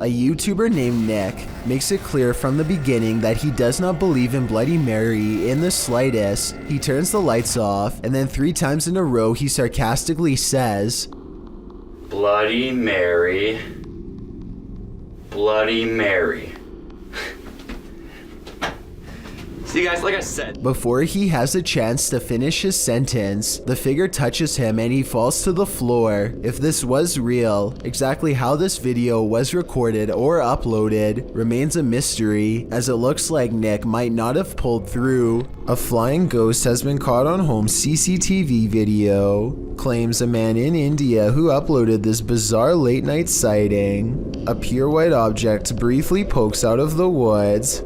A YouTuber named Nick makes it clear from the beginning that he does not believe in Bloody Mary in the slightest. He turns the lights off, and then 3 times in a row he sarcastically says, Bloody Mary. Bloody Mary. See guys, like I said. Before he has a chance to finish his sentence, the figure touches him and he falls to the floor. If this was real, exactly how this video was recorded or uploaded remains a mystery, as it looks like Nick might not have pulled through. A flying ghost has been caught on home CCTV video, claims a man in India who uploaded this bizarre late night sighting. A pure white object briefly pokes out of the woods.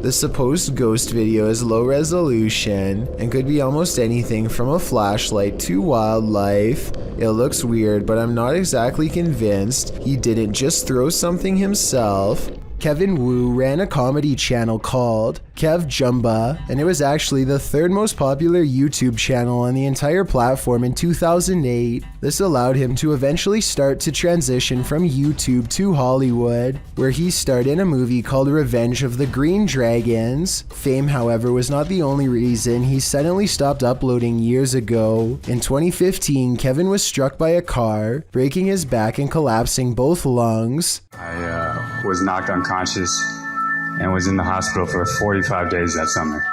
The supposed ghost video is low resolution and could be almost anything from a flashlight to wildlife. It looks weird, but I'm not exactly convinced he didn't just throw something himself. Kevin Wu ran a comedy channel called Kev Jumba, and it was actually the 3rd most popular YouTube channel on the entire platform in 2008. This allowed him to eventually start to transition from YouTube to Hollywood, where he starred in a movie called Revenge of the Green Dragons. Fame, however, was not the only reason he suddenly stopped uploading years ago. In 2015, Kevin was struck by a car, breaking his back and collapsing both lungs. I was knocked unconscious and was in the hospital for 45 days that summer.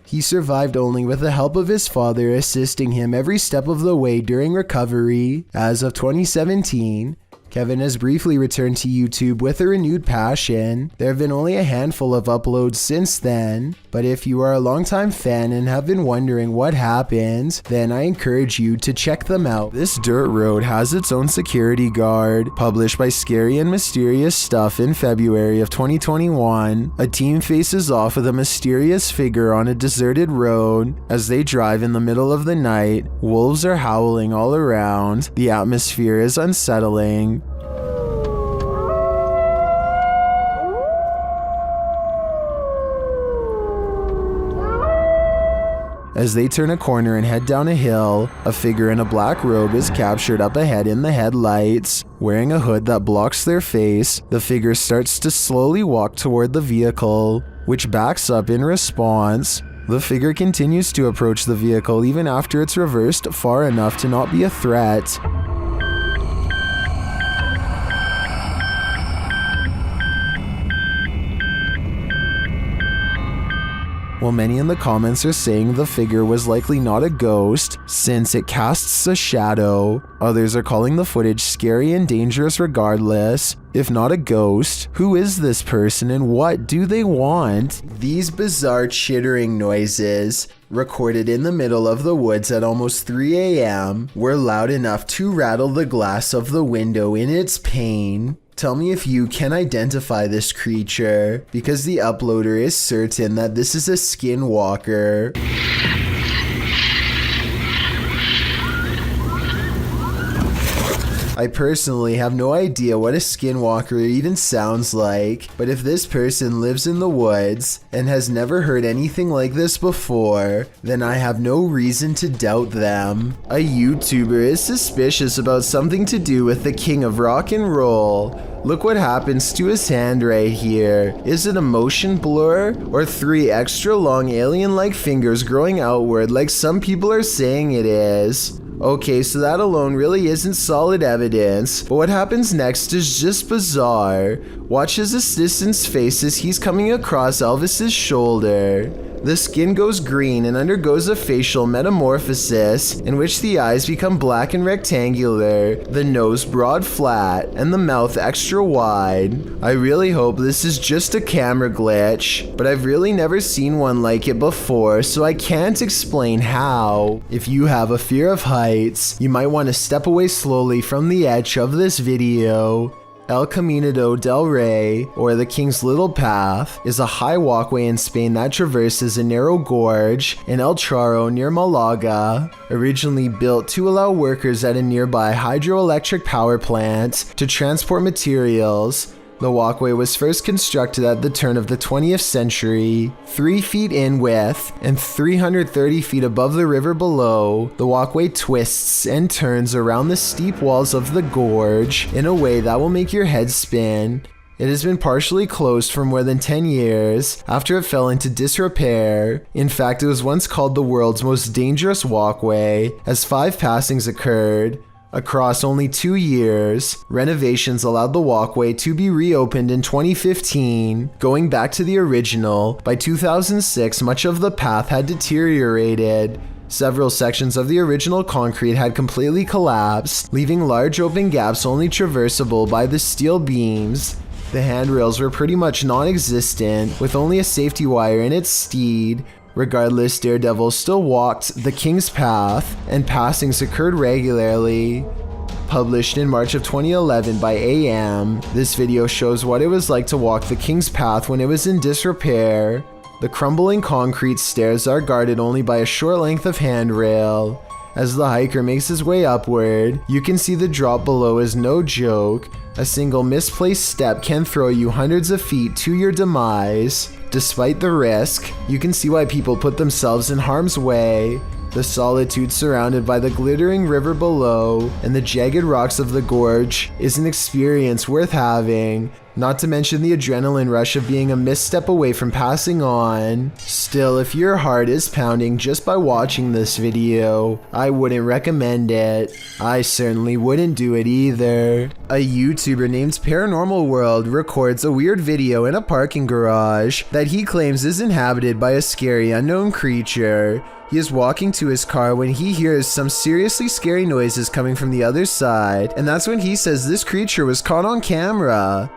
He survived only with the help of his father assisting him every step of the way during recovery. As of 2017, Kevin has briefly returned to YouTube with a renewed passion. There have been only a handful of uploads since then, but if you are a longtime fan and have been wondering what happened, then I encourage you to check them out. This dirt road has its own security guard. Published by Scary and Mysterious Stuff in February of 2021, a team faces off with a mysterious figure on a deserted road. As they drive in the middle of the night, wolves are howling all around. The atmosphere is unsettling. As they turn a corner and head down a hill, a figure in a black robe is captured up ahead in the headlights. Wearing a hood that blocks their face, the figure starts to slowly walk toward the vehicle, which backs up in response. The figure continues to approach the vehicle even after it's reversed far enough to not be a threat. While many in the comments are saying the figure was likely not a ghost since it casts a shadow, others are calling the footage scary and dangerous regardless. If not a ghost, who is this person and what do they want? These bizarre chittering noises, recorded in the middle of the woods at almost 3 a.m., were loud enough to rattle the glass of the window in its pain. Tell me if you can identify this creature, because the uploader is certain that this is a skinwalker. I personally have no idea what a skinwalker even sounds like, but if this person lives in the woods and has never heard anything like this before, then I have no reason to doubt them. A YouTuber is suspicious about something to do with the king of rock and roll. Look what happens to his hand right here. Is it a motion blur or 3 extra long alien-like fingers growing outward like some people are saying it is? Okay, so that alone really isn't solid evidence, but what happens next is just bizarre. Watch his assistant's face as he's coming across Elvis's shoulder. The skin goes green and undergoes a facial metamorphosis in which the eyes become black and rectangular, the nose broad flat, and the mouth extra wide. I really hope this is just a camera glitch, but I've really never seen one like it before, so I can't explain how. If you have a fear of heights, you might want to step away slowly from the edge of this video. El Camino del Rey, or the King's Little Path, is a high walkway in Spain that traverses a narrow gorge in El Charro near Malaga. Originally built to allow workers at a nearby hydroelectric power plant to transport materials, The walkway was first constructed at the turn of the 20th century. 3 feet in width and 330 feet above the river below, the walkway twists and turns around the steep walls of the gorge in a way that will make your head spin. It has been partially closed for more than 10 years after it fell into disrepair. In fact, it was once called the world's most dangerous walkway, as 5 passings occurred. Across only 2 years, renovations allowed the walkway to be reopened in 2015. Going back to the original, by 2006, much of the path had deteriorated. Several sections of the original concrete had completely collapsed, leaving large open gaps only traversable by the steel beams. The handrails were pretty much non-existent, with only a safety wire in its stead. Regardless, daredevils still walked the King's Path, and passings occurred regularly. Published in March of 2011 by AM, this video shows what it was like to walk the King's Path when it was in disrepair. The crumbling concrete stairs are guarded only by a short length of handrail. As the hiker makes his way upward, you can see the drop below is no joke. A single misplaced step can throw you hundreds of feet to your demise. Despite the risk, you can see why people put themselves in harm's way. The solitude surrounded by the glittering river below and the jagged rocks of the gorge is an experience worth having, not to mention the adrenaline rush of being a misstep away from passing on. Still, if your heart is pounding just by watching this video, I wouldn't recommend it. I certainly wouldn't do it either. A YouTuber named Paranormal World records a weird video in a parking garage that he claims is inhabited by a scary unknown creature. He is walking to his car when he hears some seriously scary noises coming from the other side, and that's when he says this creature was caught on camera.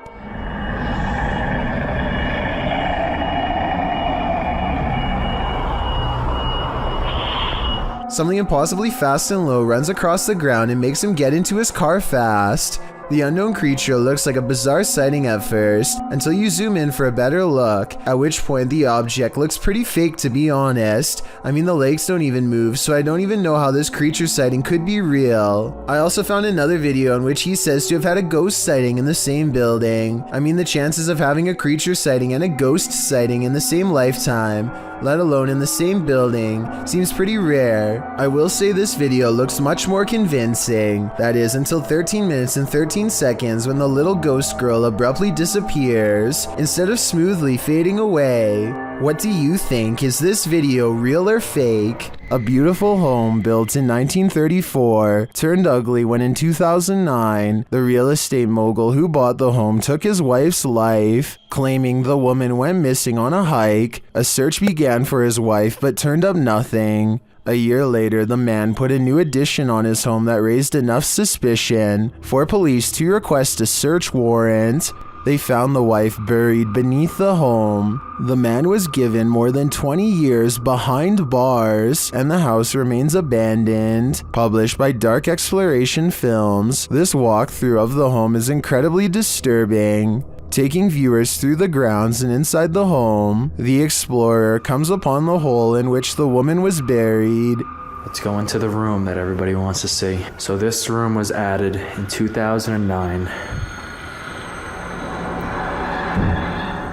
Something impossibly fast and low runs across the ground and makes him get into his car fast. The unknown creature looks like a bizarre sighting at first, until you zoom in for a better look, at which point the object looks pretty fake, to be honest. I mean, the legs don't even move, so I don't even know how this creature sighting could be real. I also found another video in which he says to have had a ghost sighting in the same building. I mean, the chances of having a creature sighting and a ghost sighting in the same lifetime, let alone in the same building, seems pretty rare. I will say this video looks much more convincing. That is, until 13 minutes and 13 seconds when the little ghost girl abruptly disappears, instead of smoothly fading away. What do you think? Is this video real or fake? A beautiful home built in 1934 turned ugly when in 2009, the real estate mogul who bought the home took his wife's life, claiming the woman went missing on a hike. A search began for his wife but turned up nothing. A year later, the man put a new addition on his home that raised enough suspicion for police to request a search warrant. They found the wife buried beneath the home. The man was given more than 20 years behind bars, and the house remains abandoned. Published by Dark Exploration Films, this walkthrough of the home is incredibly disturbing. Taking viewers through the grounds and inside the home, the explorer comes upon the hole in which the woman was buried. Let's go into the room that everybody wants to see. So this room was added in 2009.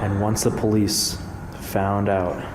And once the police found out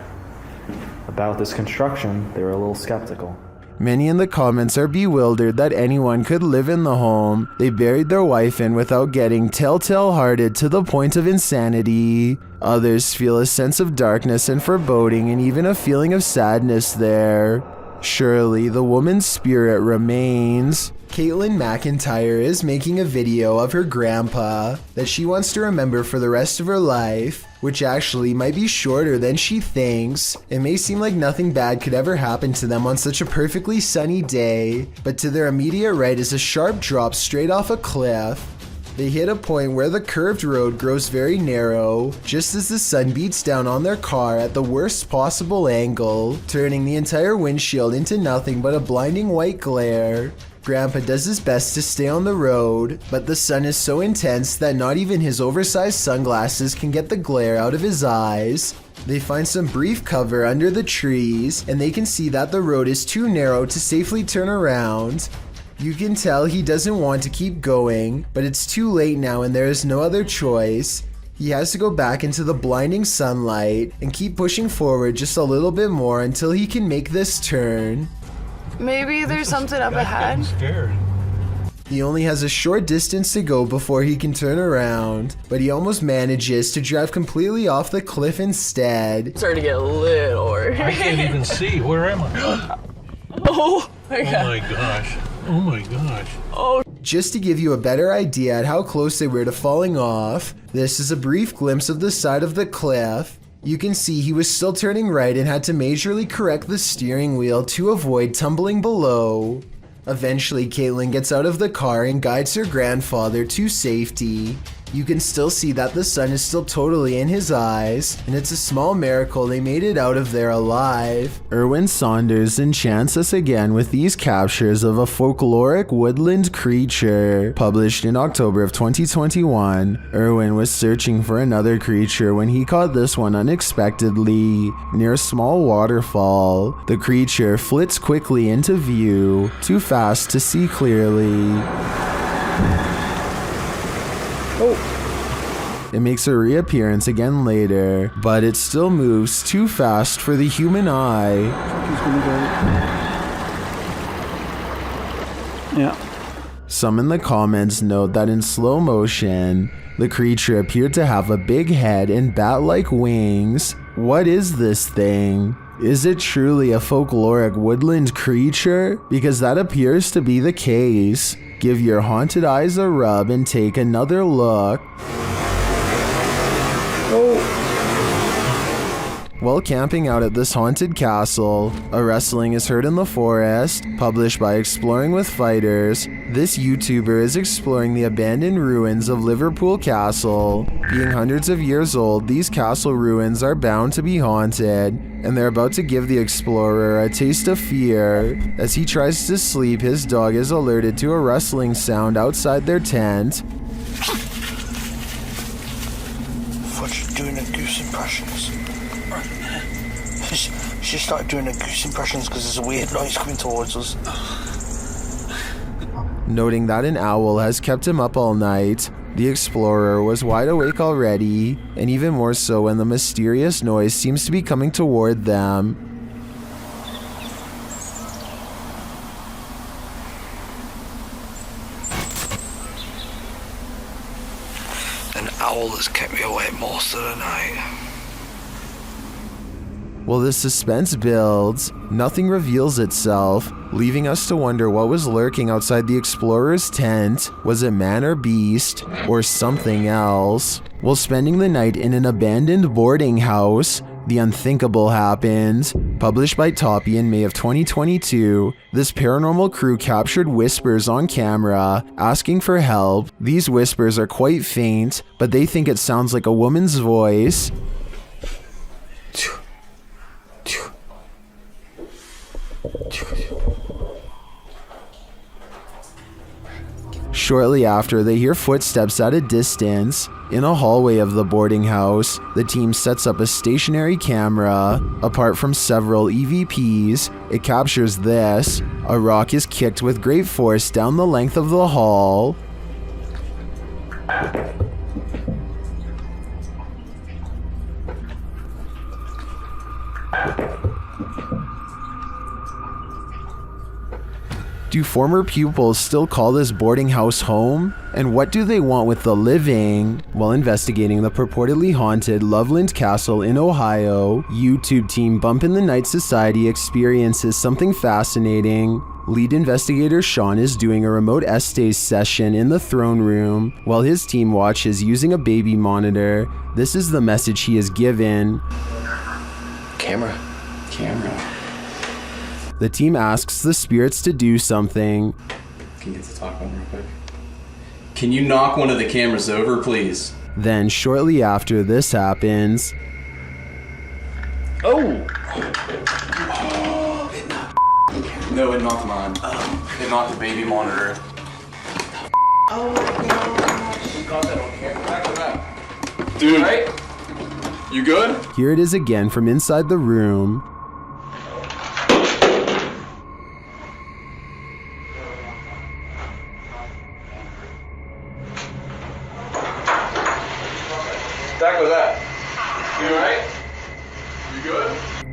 about this construction, they were a little skeptical. Many in the comments are bewildered that anyone could live in the home they buried their wife in without getting telltale-hearted to the point of insanity. Others feel a sense of darkness and foreboding and even a feeling of sadness there. Surely the woman's spirit remains. Caitlin McIntyre is making a video of her grandpa that she wants to remember for the rest of her life, which actually might be shorter than she thinks. It may seem like nothing bad could ever happen to them on such a perfectly sunny day, but to their immediate right is a sharp drop straight off a cliff. They hit a point where the curved road grows very narrow, just as the sun beats down on their car at the worst possible angle, turning the entire windshield into nothing but a blinding white glare. Grandpa does his best to stay on the road, but the sun is so intense that not even his oversized sunglasses can get the glare out of his eyes. They find some brief cover under the trees, and they can see that the road is too narrow to safely turn around. You can tell he doesn't want to keep going, but it's too late now and there is no other choice. He has to go back into the blinding sunlight and keep pushing forward just a little bit more until he can make this turn. Maybe there's something up ahead. I'm scared. He only has a short distance to go before he can turn around, but he almost manages to drive completely off the cliff instead. Starting to get a little worried. I can't even see. Where am I? Oh my god. Oh my gosh. Oh my gosh. Just to give you a better idea at how close they were to falling off, this is a brief glimpse of the side of the cliff. You can see he was still turning right and had to majorly correct the steering wheel to avoid tumbling below. Eventually, Caitlin gets out of the car and guides her grandfather to safety. You can still see that the sun is still totally in his eyes, and it's a small miracle they made it out of there alive. Erwin Saunders enchants us again with these captures of a folkloric woodland creature. Published in October of 2021, Erwin was searching for another creature when he caught this one unexpectedly near a small waterfall. The creature flits quickly into view, too fast to see clearly. It makes a reappearance again later, but it still moves too fast for the human eye. Yeah. Some in the comments note that in slow motion, the creature appeared to have a big head and bat-like wings. What is this thing? Is it truly a folkloric woodland creature? Because that appears to be the case. Give your haunted eyes a rub and take another look. While camping out at this haunted castle, a wrestling is heard in the forest. Published by Exploring with Fighters, this YouTuber is exploring the abandoned ruins of Liverpool Castle. Being hundreds of years old, these castle ruins are bound to be haunted, and they're about to give the explorer a taste of fear. As he tries to sleep, his dog is alerted to a rustling sound outside their tent. Thought she was doing her goose impressions. She started doing her goose impressions because there's a weird noise coming towards us. Noting that an owl has kept him up all night, the explorer was wide awake already, and even more so when the mysterious noise seems to be coming toward them. An owl has kept me awake most of the night. While the suspense builds, nothing reveals itself, leaving us to wonder what was lurking outside the explorer's tent. Was it man or beast, or something else? While spending the night in an abandoned boarding house, the unthinkable happened. Published by Toppy in May of 2022, this paranormal crew captured whispers on camera, asking for help. These whispers are quite faint, but they think it sounds like a woman's voice. Shortly after, they hear footsteps at a distance. In a hallway of the boarding house, the team sets up a stationary camera. Apart from several EVPs, it captures this. A rock is kicked with great force down the length of the hall. Do former pupils still call this boarding house home? And what do they want with the living? While investigating the purportedly haunted Loveland Castle in Ohio, YouTube team Bump in the Night Society experiences something fascinating. Lead investigator Sean is doing a remote Estes session in the throne room while his team watches using a baby monitor. This is the message he is given. Camera. The team asks the spirits to do something. Can you get to talk one real quick? Can you knock one of the cameras over, please? Then, shortly after this happens, Oh! No, it knocked mine. It knocked the baby monitor. Oh my gosh. We got that on camera. Back to back. Dude, right? You good? Here it is again from inside the room.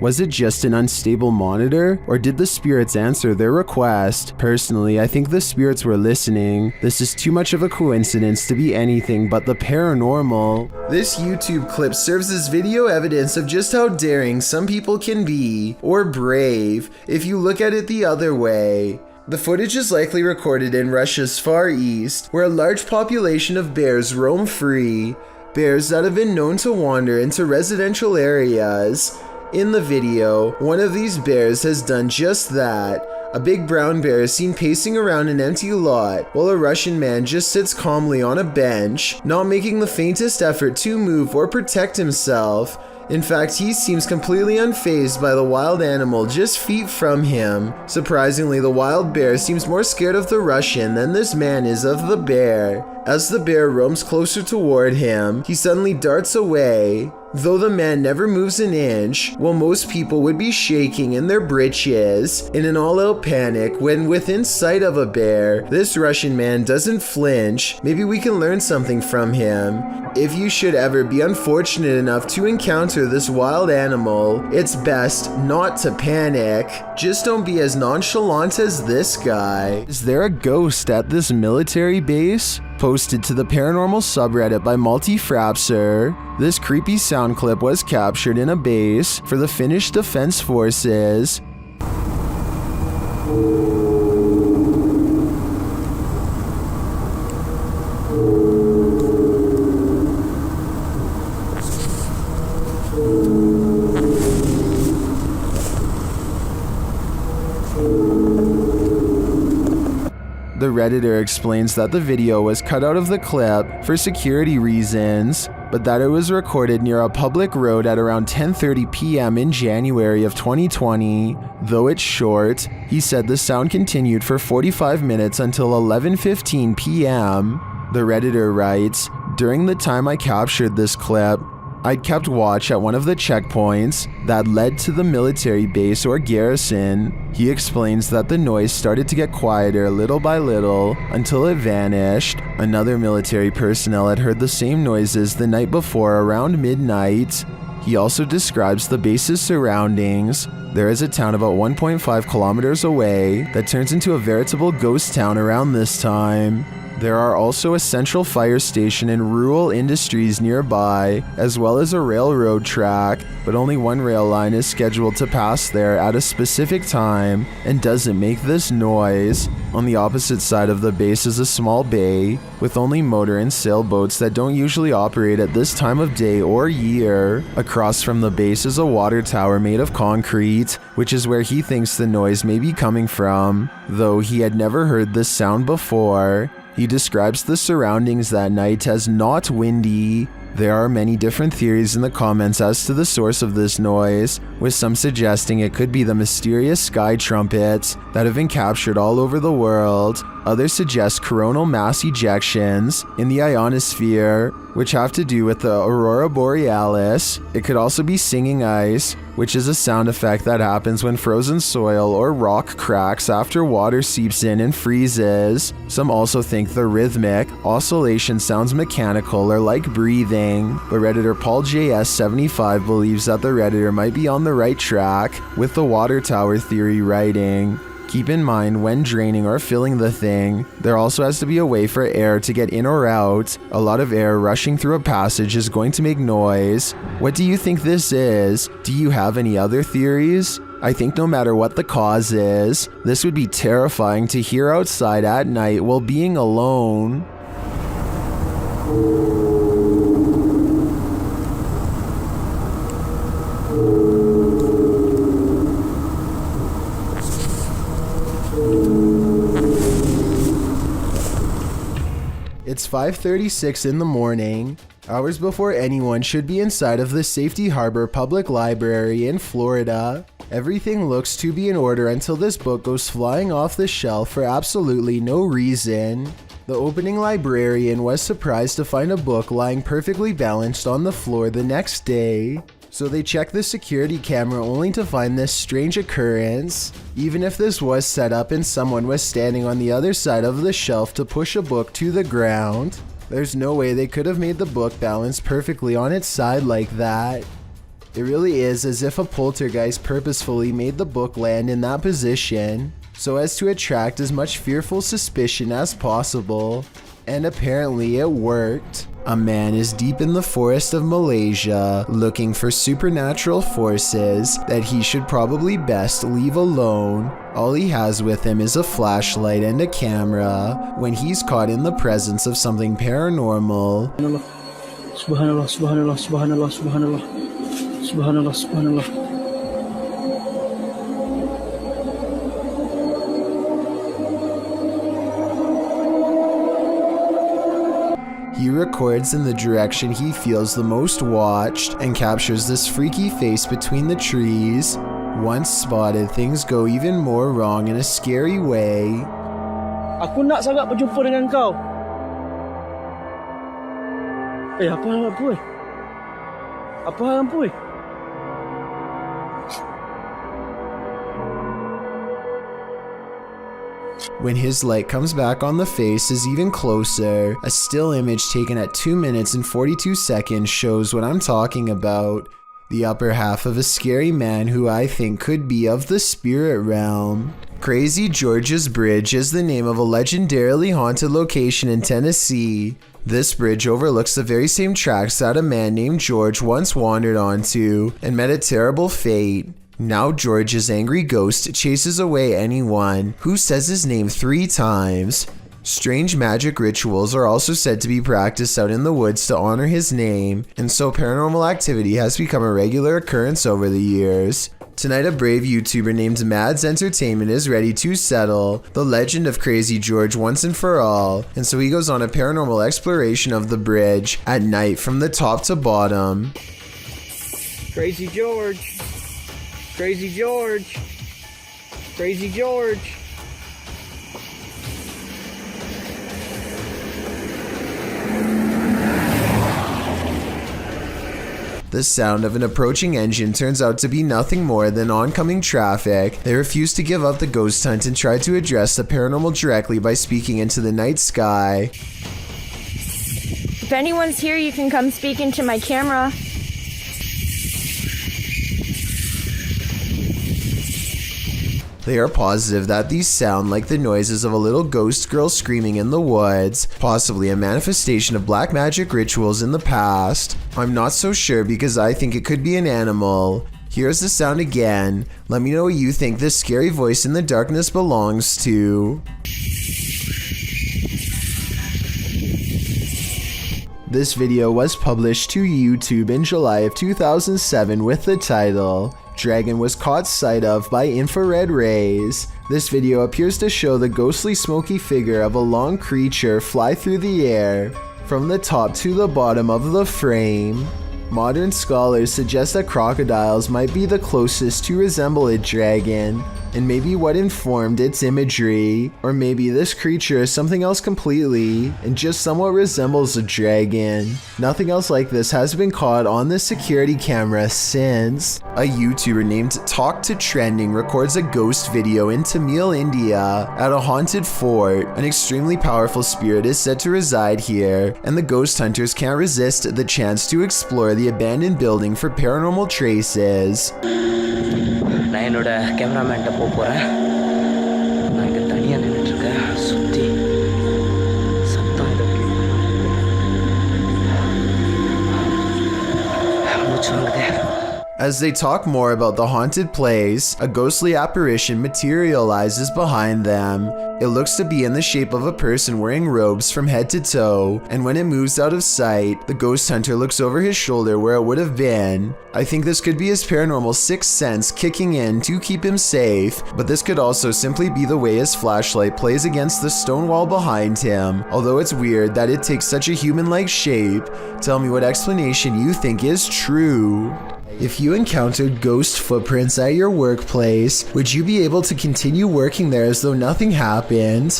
Was it just an unstable monitor, or did the spirits answer their request? Personally, I think the spirits were listening. This is too much of a coincidence to be anything but the paranormal. This YouTube clip serves as video evidence of just how daring some people can be, or brave, if you look at it the other way. The footage is likely recorded in Russia's Far East, where a large population of bears roam free. Bears that have been known to wander into residential areas. In the video, one of these bears has done just that. A big brown bear is seen pacing around an empty lot, while a Russian man just sits calmly on a bench, not making the faintest effort to move or protect himself. In fact, he seems completely unfazed by the wild animal just feet from him. Surprisingly, the wild bear seems more scared of the Russian than this man is of the bear. As the bear roams closer toward him, he suddenly darts away. Though the man never moves an inch, while most people would be shaking in their britches in an all-out panic when within sight of a bear, this Russian man doesn't flinch. Maybe we can learn something from him. If you should ever be unfortunate enough to encounter this wild animal, it's best not to panic. Just don't be as nonchalant as this guy. Is there a ghost at this military base? Posted to the paranormal subreddit by Multi-Frapser. This creepy sound clip was captured in a base for the Finnish Defense Forces. The Redditor explains that the video was cut out of the clip for security reasons, but that it was recorded near a public road at around 10:30 p.m. in January of 2020. Though it's short, he said the sound continued for 45 minutes until 11:15 p.m. The Redditor writes, "During the time I captured this clip, I'd kept watch at one of the checkpoints that led to the military base or garrison." He explains that the noise started to get quieter little by little until it vanished. Another military personnel had heard the same noises the night before around midnight. He also describes the base's surroundings. There is a town about 1.5 kilometers away that turns into a veritable ghost town around this time. There are also a central fire station and rural industries nearby, as well as a railroad track, but only one rail line is scheduled to pass there at a specific time and doesn't make this noise. On the opposite side of the base is a small bay with only motor and sailboats that don't usually operate at this time of day or year. Across from the base is a water tower made of concrete, which is where he thinks the noise may be coming from, though he had never heard this sound before. He describes the surroundings that night as not windy. There are many different theories in the comments as to the source of this noise, with some suggesting it could be the mysterious sky trumpets that have been captured all over the world. Others suggest coronal mass ejections in the ionosphere, which have to do with the aurora borealis. It could also be singing ice, which is a sound effect that happens when frozen soil or rock cracks after water seeps in and freezes. Some also think the rhythmic oscillation sounds mechanical or like breathing, but Redditor Paul JS75 believes that the Redditor might be on the right track with the water tower theory writing. Keep in mind, when draining or filling the thing, there also has to be a way for air to get in or out. A lot of air rushing through a passage is going to make noise. What do you think this is? Do you have any other theories? I think no matter what the cause is, this would be terrifying to hear outside at night while being alone. It's 5:36 in the morning, hours before anyone should be inside of the Safety Harbor Public Library in Florida. Everything looks to be in order until this book goes flying off the shelf for absolutely no reason. The opening librarian was surprised to find a book lying perfectly balanced on the floor the next day. So they checked the security camera only to find this strange occurrence. Even if this was set up and someone was standing on the other side of the shelf to push a book to the ground, there's no way they could have made the book balance perfectly on its side like that. It really is as if a poltergeist purposefully made the book land in that position so as to attract as much fearful suspicion as possible. And apparently it worked. A man is deep in the forest of Malaysia looking for supernatural forces that he should probably best leave alone. All he has with him is a flashlight and a camera when he's caught in the presence of something paranormal. Subhanallah, subhanallah, subhanallah, subhanallah, subhanallah, subhanallah. He records in the direction he feels the most watched and captures this freaky face between the trees. Once spotted, things go even more wrong in a scary way. Aku nak sangat berjumpa dengan kau. Apa hal Puy? Apa hal Puy? When his light comes back on, the face is even closer. A still image taken at 2 minutes and 42 seconds shows what I'm talking about. The upper half of a scary man who I think could be of the spirit realm. Crazy George's Bridge is the name of a legendarily haunted location in Tennessee. This bridge overlooks the very same tracks that a man named George once wandered onto and met a terrible fate. Now George's angry ghost chases away anyone who says his name 3 times. Strange magic rituals are also said to be practiced out in the woods to honor his name, and so paranormal activity has become a regular occurrence over the years. Tonight, a brave YouTuber named Mads Entertainment is ready to settle the legend of Crazy George once and for all, and so he goes on a paranormal exploration of the bridge at night from the top to bottom. Crazy George. Crazy George. Crazy George. The sound of an approaching engine turns out to be nothing more than oncoming traffic. They refuse to give up the ghost hunt and try to address the paranormal directly by speaking into the night sky. If anyone's here, you can come speak into my camera. They are positive that these sound like the noises of a little ghost girl screaming in the woods, possibly a manifestation of black magic rituals in the past. I'm not so sure because I think it could be an animal. Here's the sound again. Let me know what you think this scary voice in the darkness belongs to. This video was published to YouTube in July of 2007 with the title, "Dragon was caught sight of by infrared rays." This video appears to show the ghostly smoky figure of a long creature fly through the air from the top to the bottom of the frame. Modern scholars suggest that crocodiles might be the closest to resemble a dragon, and maybe what informed its imagery. Or maybe this creature is something else completely, and just somewhat resembles a dragon. Nothing else like this has been caught on the security camera since. A YouTuber named Talk to Trending records a ghost video in Tamil, India at a haunted fort. An extremely powerful spirit is said to reside here, and the ghost hunters can't resist the chance to explore the abandoned building for paranormal traces. நான் என்னோட கேமராமேன்ட்ட போகிறேன். நான் இங்கே தனியாக நின்றுட்டுருக்கேன். சுற்றி சத்தம் ஏதோ மூச்சு வாங்குதே. As they talk more about the haunted place, a ghostly apparition materializes behind them. It looks to be in the shape of a person wearing robes from head to toe, and when it moves out of sight, the ghost hunter looks over his shoulder where it would have been. I think this could be his paranormal sixth sense kicking in to keep him safe, but this could also simply be the way his flashlight plays against the stone wall behind him. Although it's weird that it takes such a human-like shape, tell me what explanation you think is true. If you encountered ghost footprints at your workplace, would you be able to continue working there as though nothing happened?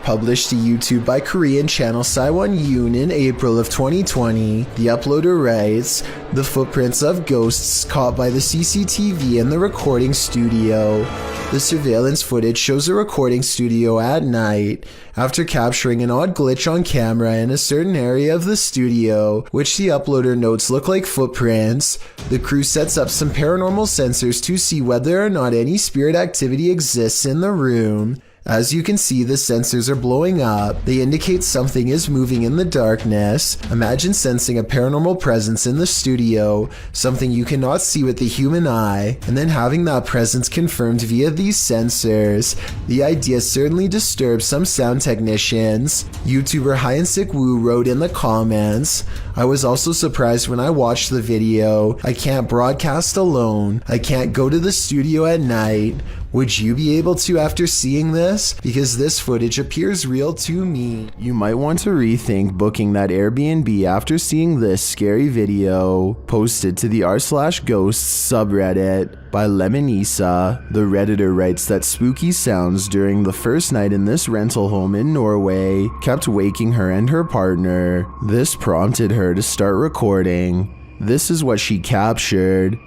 Published to YouTube by Korean channel Saiwon Yoon in April of 2020, the uploader writes, "The footprints of ghosts caught by the CCTV in the recording studio." The surveillance footage shows a recording studio at night. After capturing an odd glitch on camera in a certain area of the studio, which the uploader notes look like footprints, the crew sets up some paranormal sensors to see whether or not any spirit activity exists in the room. As you can see, the sensors are blowing up. They indicate something is moving in the darkness. Imagine sensing a paranormal presence in the studio, something you cannot see with the human eye, and then having that presence confirmed via these sensors. The idea certainly disturbs some sound technicians. YouTuber Hyansik Woo wrote in the comments, "I was also surprised when I watched the video. I can't broadcast alone. I can't go to the studio at night. Would you be able to after seeing this? Because this footage appears real to me." You might want to rethink booking that Airbnb after seeing this scary video. Posted to the r/ghosts subreddit by Lemonisa. The Redditor writes that spooky sounds during the first night in this rental home in Norway kept waking her and her partner. This prompted her to start recording. This is what she captured.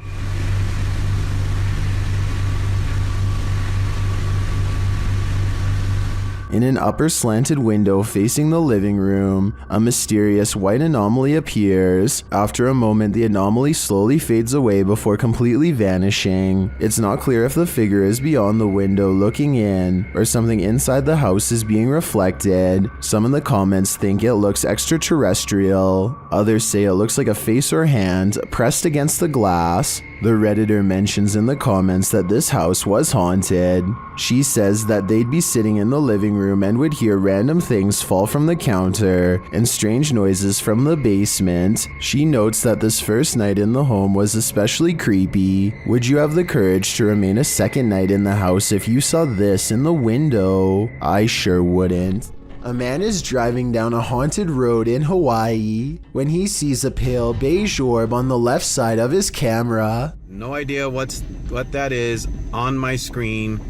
In an upper slanted window facing the living room, a mysterious white anomaly appears. After a moment, the anomaly slowly fades away before completely vanishing. It's not clear if the figure is beyond the window looking in, or something inside the house is being reflected. Some in the comments think it looks extraterrestrial. Others say it looks like a face or hand pressed against the glass. The Redditor mentions in the comments that this house was haunted. She says that they'd be sitting in the living room and would hear random things fall from the counter and strange noises from the basement. She notes that this first night in the home was especially creepy. Would you have the courage to remain a second night in the house if you saw this in the window? I sure wouldn't. A man is driving down a haunted road in Hawaii when he sees a pale beige orb on the left side of his camera. No idea what that is on my screen.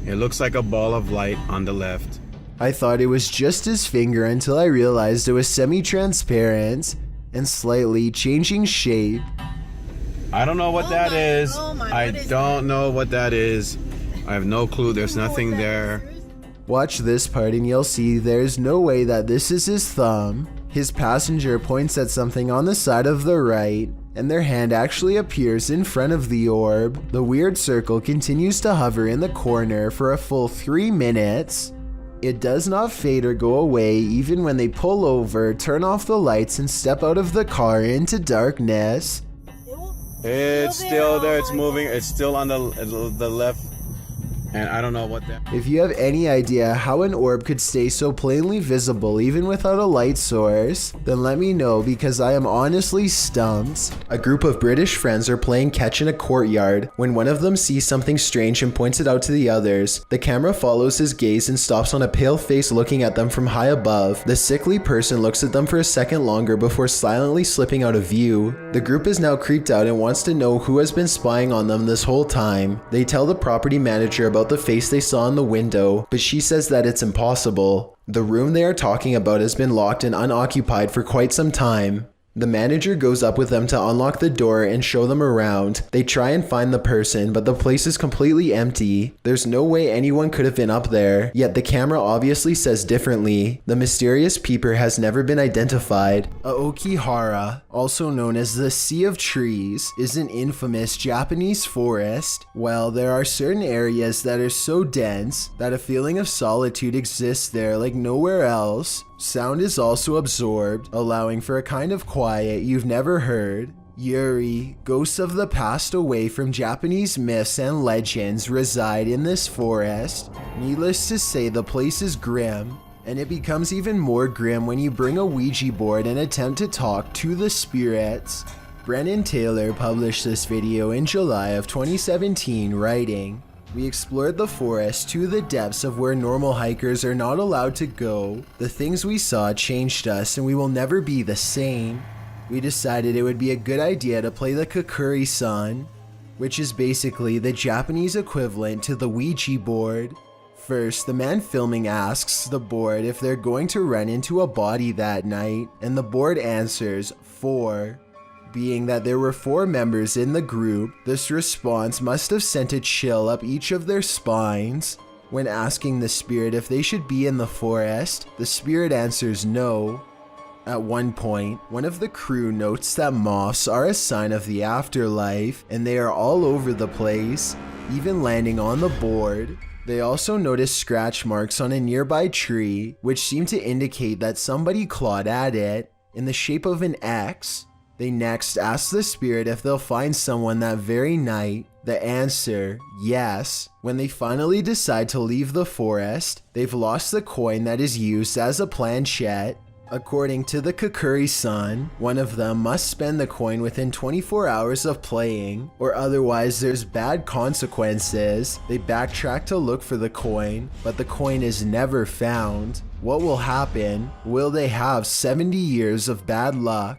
It looks like a ball of light on the left. I thought it was just his finger until I realized it was semi-transparent and slightly changing shape. I don't know what that is. I don't know what that is. I have no clue. There's nothing there. Watch this part and you'll see there's no way that this is his thumb. His passenger points at something on the side of the right, and their hand actually appears in front of the orb. The weird circle continues to hover in the corner for a full 3 minutes. It does not fade or go away even when they pull over, turn off the lights, and step out of the car into darkness. It's still there. It's moving. It's still on the left. And I don't know what that... If you have any idea how an orb could stay so plainly visible even without a light source, then let me know because I am honestly stumped. A group of British friends are playing catch in a courtyard when one of them sees something strange and points it out to the others. The camera follows his gaze and stops on a pale face looking at them from high above. The sickly person looks at them for a second longer before silently slipping out of view. The group is now creeped out and wants to know who has been spying on them this whole time. They tell the property manager about the face they saw in the window, but she says that it's impossible. The room they are talking about has been locked and unoccupied for quite some time. The manager goes up with them to unlock the door and show them around. They try and find the person, but the place is completely empty. There's no way anyone could have been up there, yet the camera obviously says differently. The mysterious peeper has never been identified. Aokihara, also known as the Sea of Trees, is an infamous Japanese forest. Well, there are certain areas that are so dense that a feeling of solitude exists there like nowhere else. Sound is also absorbed, allowing for a kind of quiet you've never heard. Yuri, ghosts of the past away from Japanese myths and legends, reside in this forest. Needless to say, the place is grim, and it becomes even more grim when you bring a Ouija board and attempt to talk to the spirits. Brennan Taylor published this video in July of 2017, writing, "We explored the forest to the depths of where normal hikers are not allowed to go. The things we saw changed us and we will never be the same. We decided it would be a good idea to play the Kukuri-san, which is basically the Japanese equivalent to the Ouija board. First, the man filming asks the board if they're going to run into a body that night, and the board answers 4. Being that there were 4 members in the group, this response must have sent a chill up each of their spines. When asking the spirit if they should be in the forest, the spirit answers no. At one point, one of the crew notes that moths are a sign of the afterlife, and they are all over the place, even landing on the board. They also notice scratch marks on a nearby tree, which seem to indicate that somebody clawed at it, in the shape of an X. They next ask the spirit if they'll find someone that very night. The answer, yes. When they finally decide to leave the forest, they've lost the coin that is used as a planchette. According to the Kakuri-san, one of them must spend the coin within 24 hours of playing, or otherwise there's bad consequences. They backtrack to look for the coin, but the coin is never found. What will happen? Will they have 70 years of bad luck?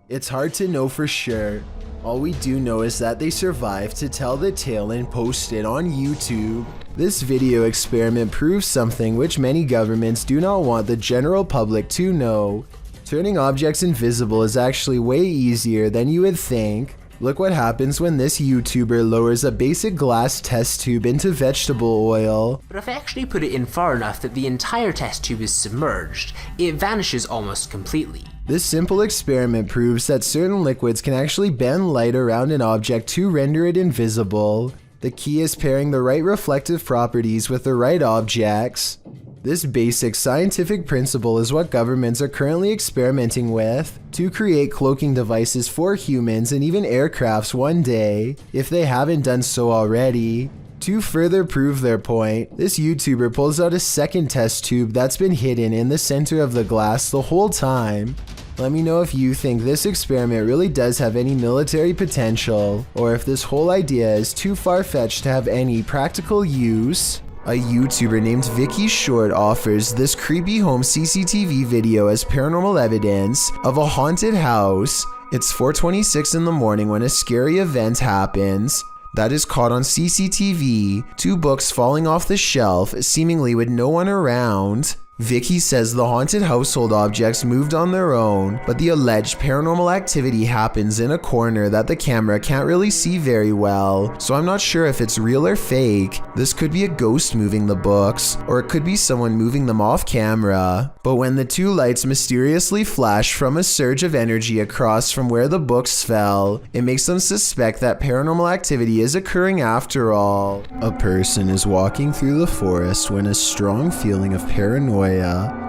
It's hard to know for sure. All we do know is that they survived to tell the tale and post it on YouTube. This video experiment proves something which many governments do not want the general public to know. Turning objects invisible is actually way easier than you would think. Look what happens when this YouTuber lowers a basic glass test tube into vegetable oil. But if I actually put it in far enough that the entire test tube is submerged, it vanishes almost completely. This simple experiment proves that certain liquids can actually bend light around an object to render it invisible. The key is pairing the right reflective properties with the right objects. This basic scientific principle is what governments are currently experimenting with to create cloaking devices for humans and even aircrafts one day, if they haven't done so already. To further prove their point, this YouTuber pulls out a second test tube that's been hidden in the center of the glass the whole time. Let me know if you think this experiment really does have any military potential, or if this whole idea is too far-fetched to have any practical use. A YouTuber named Vicky Short offers this creepy home CCTV video as paranormal evidence of a haunted house. It's 4:26 in the morning when a scary event happens that is caught on CCTV, 2 books falling off the shelf, seemingly with no one around. Vicky says the haunted household objects moved on their own, but the alleged paranormal activity happens in a corner that the camera can't really see very well, so I'm not sure if it's real or fake. This could be a ghost moving the books, or it could be someone moving them off camera. But when the 2 lights mysteriously flash from a surge of energy across from where the books fell, it makes them suspect that paranormal activity is occurring after all. A person is walking through the forest when a strong feeling of paranoia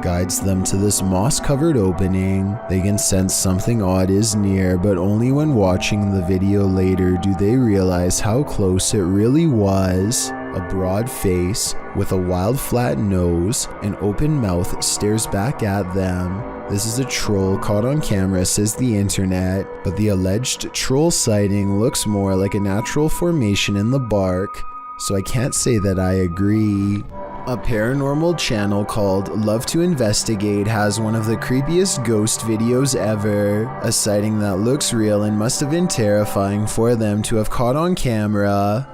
guides them to this moss-covered opening. They can sense something odd is near, but only when watching the video later do they realize how close it really was. A broad face with a wild flat nose and open mouth stares back at them. This is a troll caught on camera, says the internet, but the alleged troll sighting looks more like a natural formation in the bark, so I can't say that I agree. A paranormal channel called Love to Investigate has one of the creepiest ghost videos ever, a sighting that looks real and must have been terrifying for them to have caught on camera.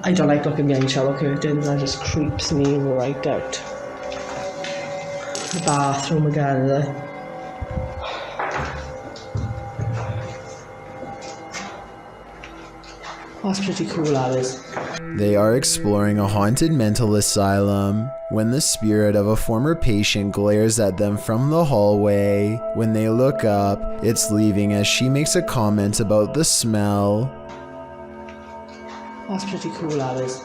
I don't like looking behind shower curtains, that just creeps me right out. The bathroom again, That's pretty cool, that is. They are exploring a haunted mental asylum when the spirit of a former patient glares at them from the hallway. When they look up, it's leaving as she makes a comment about the smell. That's pretty cool, that is.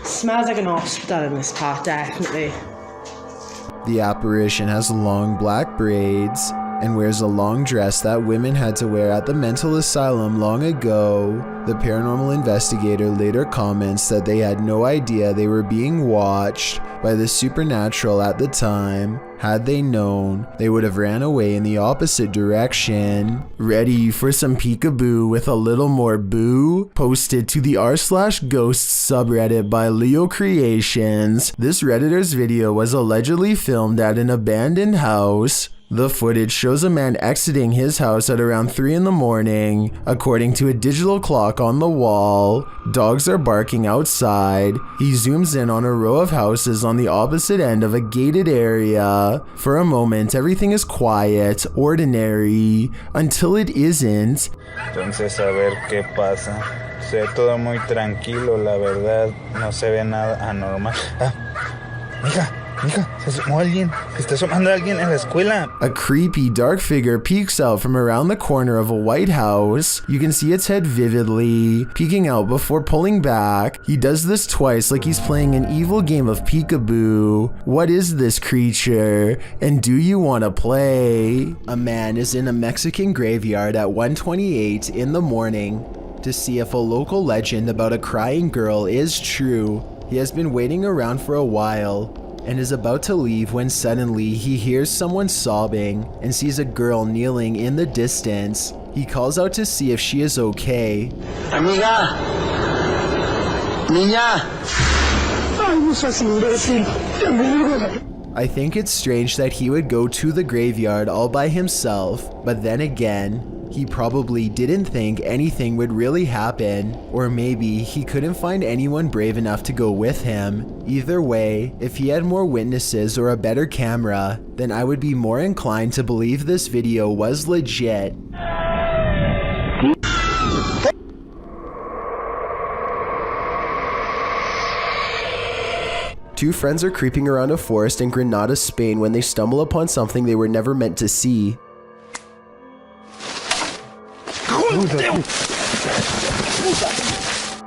Smells like an hospital in this part, definitely. The apparition has long black braids and wears a long dress that women had to wear at the mental asylum long ago. The paranormal investigator later comments that they had no idea they were being watched by the supernatural at the time. Had they known, they would have ran away in the opposite direction. Ready for some peekaboo with a little more boo? Posted to the r/ghosts subreddit by Leo Creations. This Redditor's video was allegedly filmed at an abandoned house. The footage shows a man exiting his house at around 3 in the morning. According to a digital clock clock on the wall. Dogs are barking outside. He zooms in on a row of houses on the opposite end of a gated area. For a moment, everything is quiet, ordinary, until it isn't. Entonces, a ver qué pasa. Se ve todo muy tranquilo, la verdad. No se ve nada anormal. Mija, se asomó alguien. Se está asomando alguien en la escuela. A creepy dark figure peeks out from around the corner of a white house. You can see its head vividly, peeking out before pulling back. He does this twice like he's playing an evil game of peekaboo. What is this creature? And do you want to play? A man is in a Mexican graveyard at 1:28 in the morning to see if a local legend about a crying girl is true. He has been waiting around for a while and is about to leave when suddenly he hears someone sobbing and sees a girl kneeling in the distance. He calls out to see if she is okay. Amiga. Niña. Ay, no seas imbécil. I think it's strange that he would go to the graveyard all by himself, but then again, he probably didn't think anything would really happen, or maybe he couldn't find anyone brave enough to go with him. Either way, if he had more witnesses or a better camera, then I would be more inclined to believe this video was legit. Two friends are creeping around a forest in Granada, Spain when they stumble upon something they were never meant to see.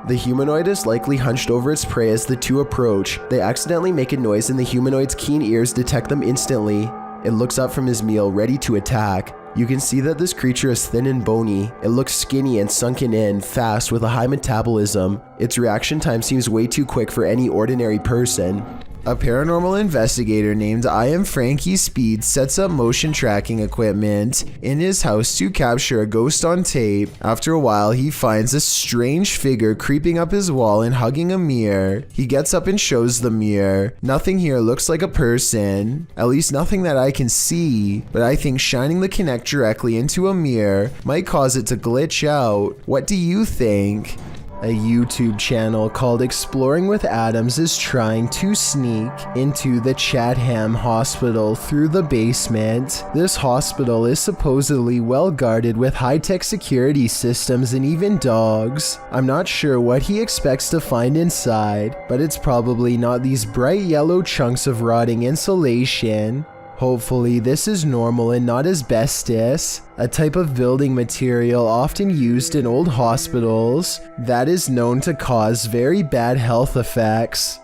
The humanoid is likely hunched over its prey as the two approach. They accidentally make a noise and the humanoid's keen ears detect them instantly. It looks up from his meal, ready to attack. You can see that this creature is thin and bony. It looks skinny and sunken in, fast with a high metabolism. Its reaction time seems way too quick for any ordinary person. A paranormal investigator named I Am Frankie Speed sets up motion tracking equipment in his house to capture a ghost on tape. After a while, he finds a strange figure creeping up his wall and hugging a mirror. He gets up and shows the mirror. Nothing here looks like a person, at least nothing that I can see, but I think shining the Kinect directly into a mirror might cause it to glitch out. What do you think? A YouTube channel called Exploring with Adams is trying to sneak into the Chatham Hospital through the basement. This hospital is supposedly well guarded with high-tech security systems and even dogs. I'm not sure what he expects to find inside, but it's probably not these bright yellow chunks of rotting insulation. Hopefully this is normal and not asbestos, a type of building material often used in old hospitals that is known to cause very bad health effects.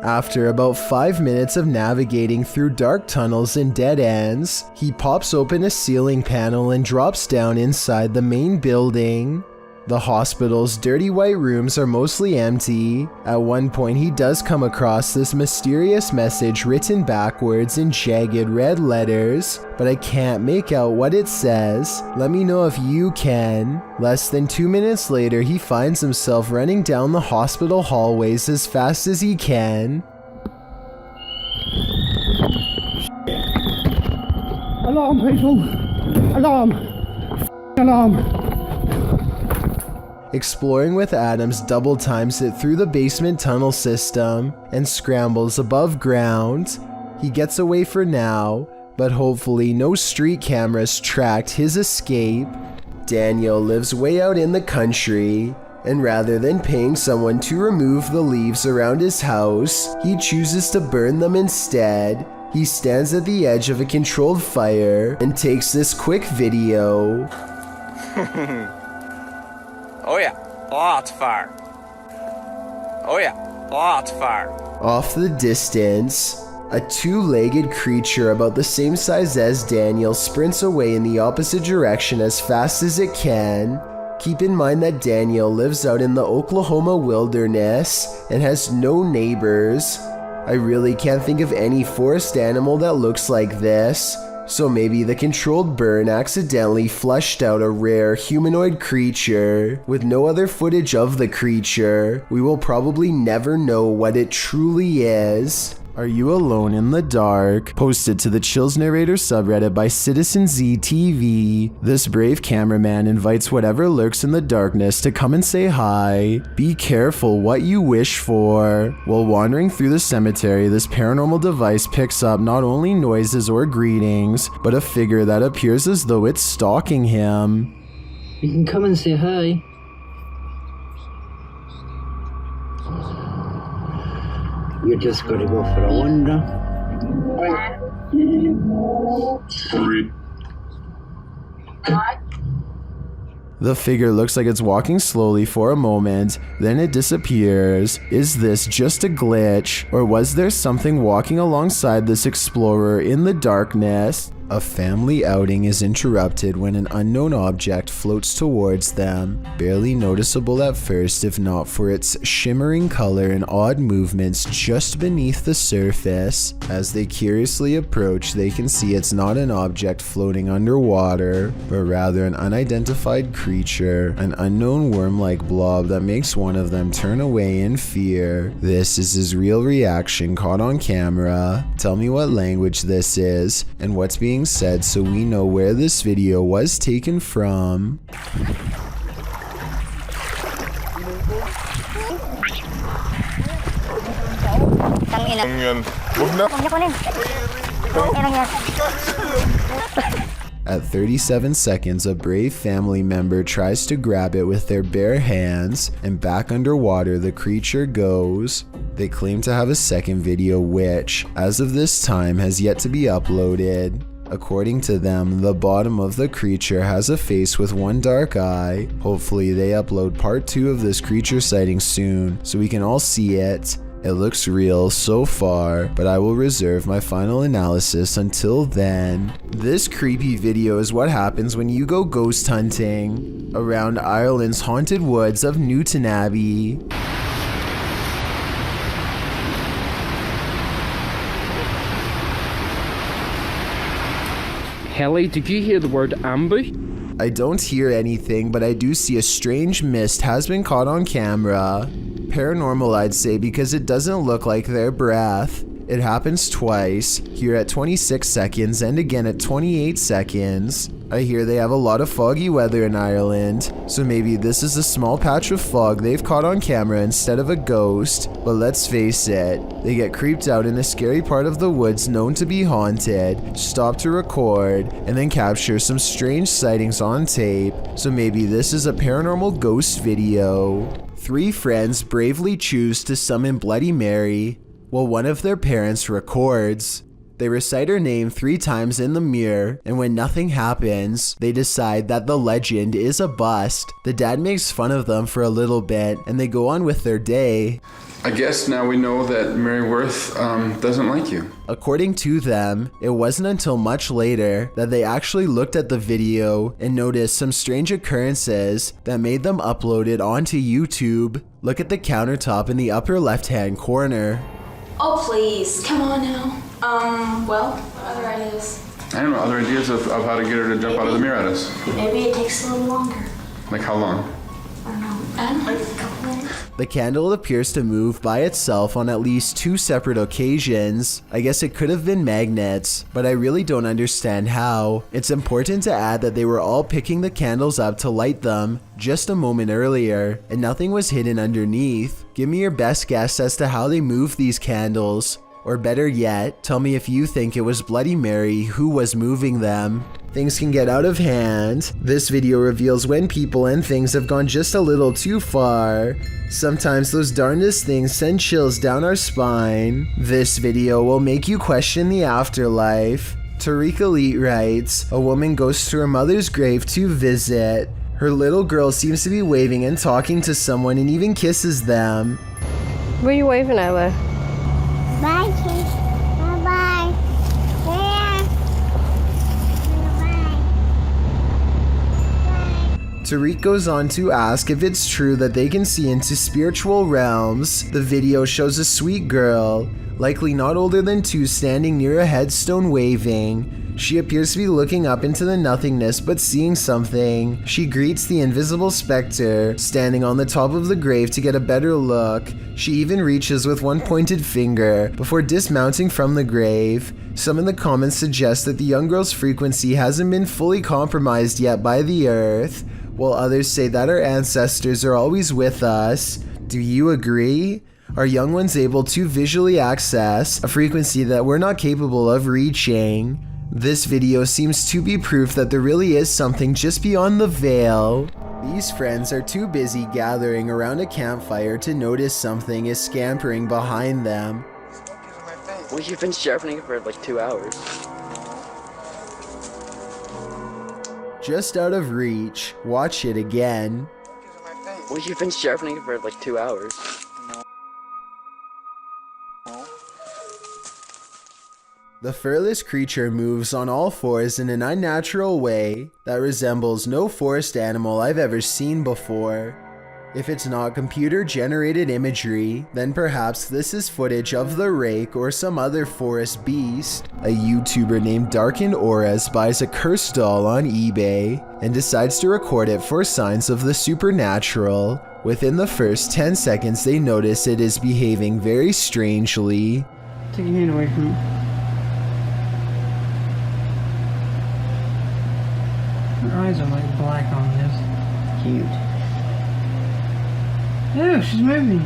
After about 5 minutes of navigating through dark tunnels and dead ends, he pops open a ceiling panel and drops down inside the main building. The hospital's dirty white rooms are mostly empty. At one point he does come across this mysterious message written backwards in jagged red letters, but I can't make out what it says. Let me know if you can. Less than 2 minutes later, he finds himself running down the hospital hallways as fast as he can. Alarm, people! Alarm! Alarm! Exploring with Adams double times it through the basement tunnel system and scrambles above ground. He gets away for now, but hopefully no street cameras tracked his escape. Daniel lives way out in the country, and rather than paying someone to remove the leaves around his house, he chooses to burn them instead. He stands at the edge of a controlled fire and takes this quick video. Oh yeah, lots of fire. Oh yeah, lots of fire. Off the distance, a two-legged creature about the same size as Daniel sprints away in the opposite direction as fast as it can. Keep in mind that Daniel lives out in the Oklahoma wilderness and has no neighbors. I really can't think of any forest animal that looks like this. So maybe the controlled burn accidentally fleshed out a rare humanoid creature. With no other footage of the creature, we will probably never know what it truly is. Are You Alone in the Dark? Posted to the Chills Narrator subreddit by Citizen ZTV. This brave cameraman invites whatever lurks in the darkness to come and say hi. Be careful what you wish for. While wandering through the cemetery, this paranormal device picks up not only noises or greetings, but a figure that appears as though it's stalking him. You can come and say hi. You're just gonna go for a wander. The figure looks like it's walking slowly for a moment, then it disappears. Is this just a glitch, or was there something walking alongside this explorer in the darkness? A family outing is interrupted when an unknown object floats towards them, barely noticeable at first if not for its shimmering color and odd movements just beneath the surface. As they curiously approach, they can see it's not an object floating underwater, but rather an unidentified creature, an unknown worm-like blob that makes one of them turn away in fear. This is his real reaction caught on camera. Tell me what language this is, and what's being said so we know where this video was taken from. At 37 seconds, a brave family member tries to grab it with their bare hands, and back underwater the creature goes. They claim to have a second video which, as of this time, has yet to be uploaded. According to them, the bottom of the creature has a face with one dark eye. Hopefully they upload part 2 of this creature sighting soon so we can all see it. It looks real so far, but I will reserve my final analysis until then. This creepy video is what happens when you go ghost hunting around Ireland's haunted woods of Newton Abbey. Helly, did you hear the word ambush? I don't hear anything, but I do see a strange mist has been caught on camera. Paranormal, I'd say, because it doesn't look like their breath. It happens twice, here at 26 seconds and again at 28 seconds. I hear they have a lot of foggy weather in Ireland, so maybe this is a small patch of fog they've caught on camera instead of a ghost. But let's face it, they get creeped out in a scary part of the woods known to be haunted, stop to record, and then capture some strange sightings on tape, so maybe this is a paranormal ghost video. 3 friends bravely choose to summon Bloody Mary, while one of their parents records. They recite her name 3 times in the mirror, and when nothing happens, they decide that the legend is a bust. The dad makes fun of them for a little bit, and they go on with their day. I guess now we know that Mary Worth doesn't like you. According to them, it wasn't until much later that they actually looked at the video and noticed some strange occurrences that made them upload it onto YouTube. Look at the countertop in the upper left-hand corner. Oh, please, come on now. Well, what other ideas? I don't know, other ideas of how to get her to jump out of the mirror at us. Maybe it takes a little longer. Like how long? I don't know, like a couple minutes. The candle appears to move by itself on at least 2 separate occasions. I guess it could have been magnets, but I really don't understand how. It's important to add that they were all picking the candles up to light them just a moment earlier, and nothing was hidden underneath. Give me your best guess as to how they moved these candles. Or better yet, tell me if you think it was Bloody Mary who was moving them. Things can get out of hand. This video reveals when people and things have gone just a little too far. Sometimes those darndest things send chills down our spine. This video will make you question the afterlife. Tariq Elite writes, a woman goes to her mother's grave to visit. Her little girl seems to be waving and talking to someone and even kisses them. What are you waving at, Leigh? Bye, kids. Bye-bye. Yeah. Tariq goes on to ask if it's true that they can see into spiritual realms. The video shows a sweet girl, likely not older than 2, standing near a headstone waving. She appears to be looking up into the nothingness but seeing something. She greets the invisible specter, standing on the top of the grave to get a better look. She even reaches with one pointed finger before dismounting from the grave. Some in the comments suggest that the young girl's frequency hasn't been fully compromised yet by the earth, while others say that our ancestors are always with us. Do you agree? Are young ones able to visually access a frequency that we're not capable of reaching? This video seems to be proof that there really is something just beyond the veil. These friends are too busy gathering around a campfire to notice something is scampering behind them. Well, you've been sharpening it for like 2 hours. Just out of reach. Watch it again. Well, you've been sharpening it for like 2 hours. The furless creature moves on all fours in an unnatural way that resembles no forest animal I've ever seen before. If it's not computer-generated imagery, then perhaps this is footage of the rake or some other forest beast. A YouTuber named Darkened Auras buys a cursed doll on eBay and decides to record it for signs of the supernatural. Within the first 10 seconds, they notice it is behaving very strangely. Take your hand away from me. Her eyes are like black on this. Cute. Ew, she's moving.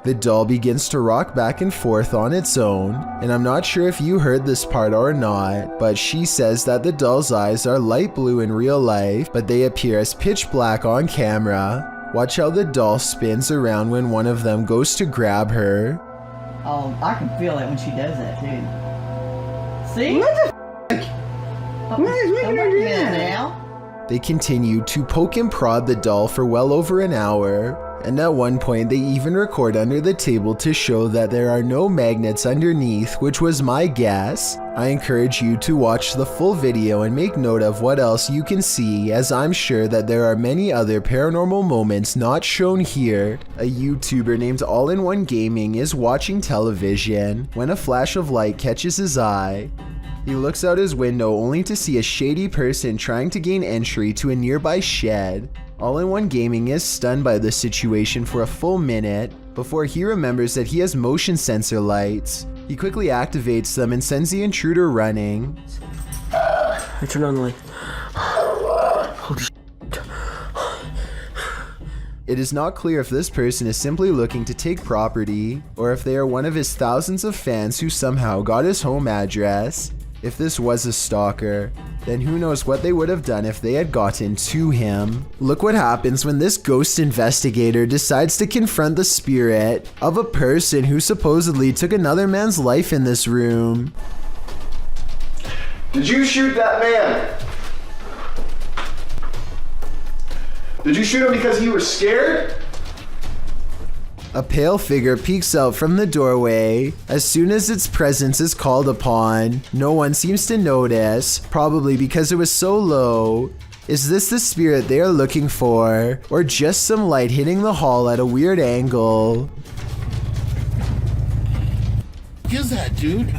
The doll begins to rock back and forth on its own, and I'm not sure if you heard this part or not, but she says that the doll's eyes are light blue in real life, but they appear as pitch black on camera. Watch how the doll spins around when one of them goes to grab her. Oh, I can feel it when she does that too. See? What the f***? What is making her do that? Now? They continue to poke and prod the doll for well over an hour, and at one point they even record under the table to show that there are no magnets underneath, which was my guess. I encourage you to watch the full video and make note of what else you can see, as I'm sure that there are many other paranormal moments not shown here. A YouTuber named All-in-One Gaming is watching television when a flash of light catches his eye. He looks out his window only to see a shady person trying to gain entry to a nearby shed. All-in-One Gaming is stunned by the situation for a full minute before he remembers that he has motion sensor lights. He quickly activates them and sends the intruder running. I turn on the light. Holy shit. It is not clear if this person is simply looking to take property, or if they are one of his thousands of fans who somehow got his home address. If this was a stalker, then who knows what they would have done if they had gotten to him. Look what happens when this ghost investigator decides to confront the spirit of a person who supposedly took another man's life in this room. Did you shoot that man? Did you shoot him because you were scared? A pale figure peeks out from the doorway. As soon as its presence is called upon, no one seems to notice, probably because it was so low. Is this the spirit they are looking for, or just some light hitting the hall at a weird angle? What is that, dude?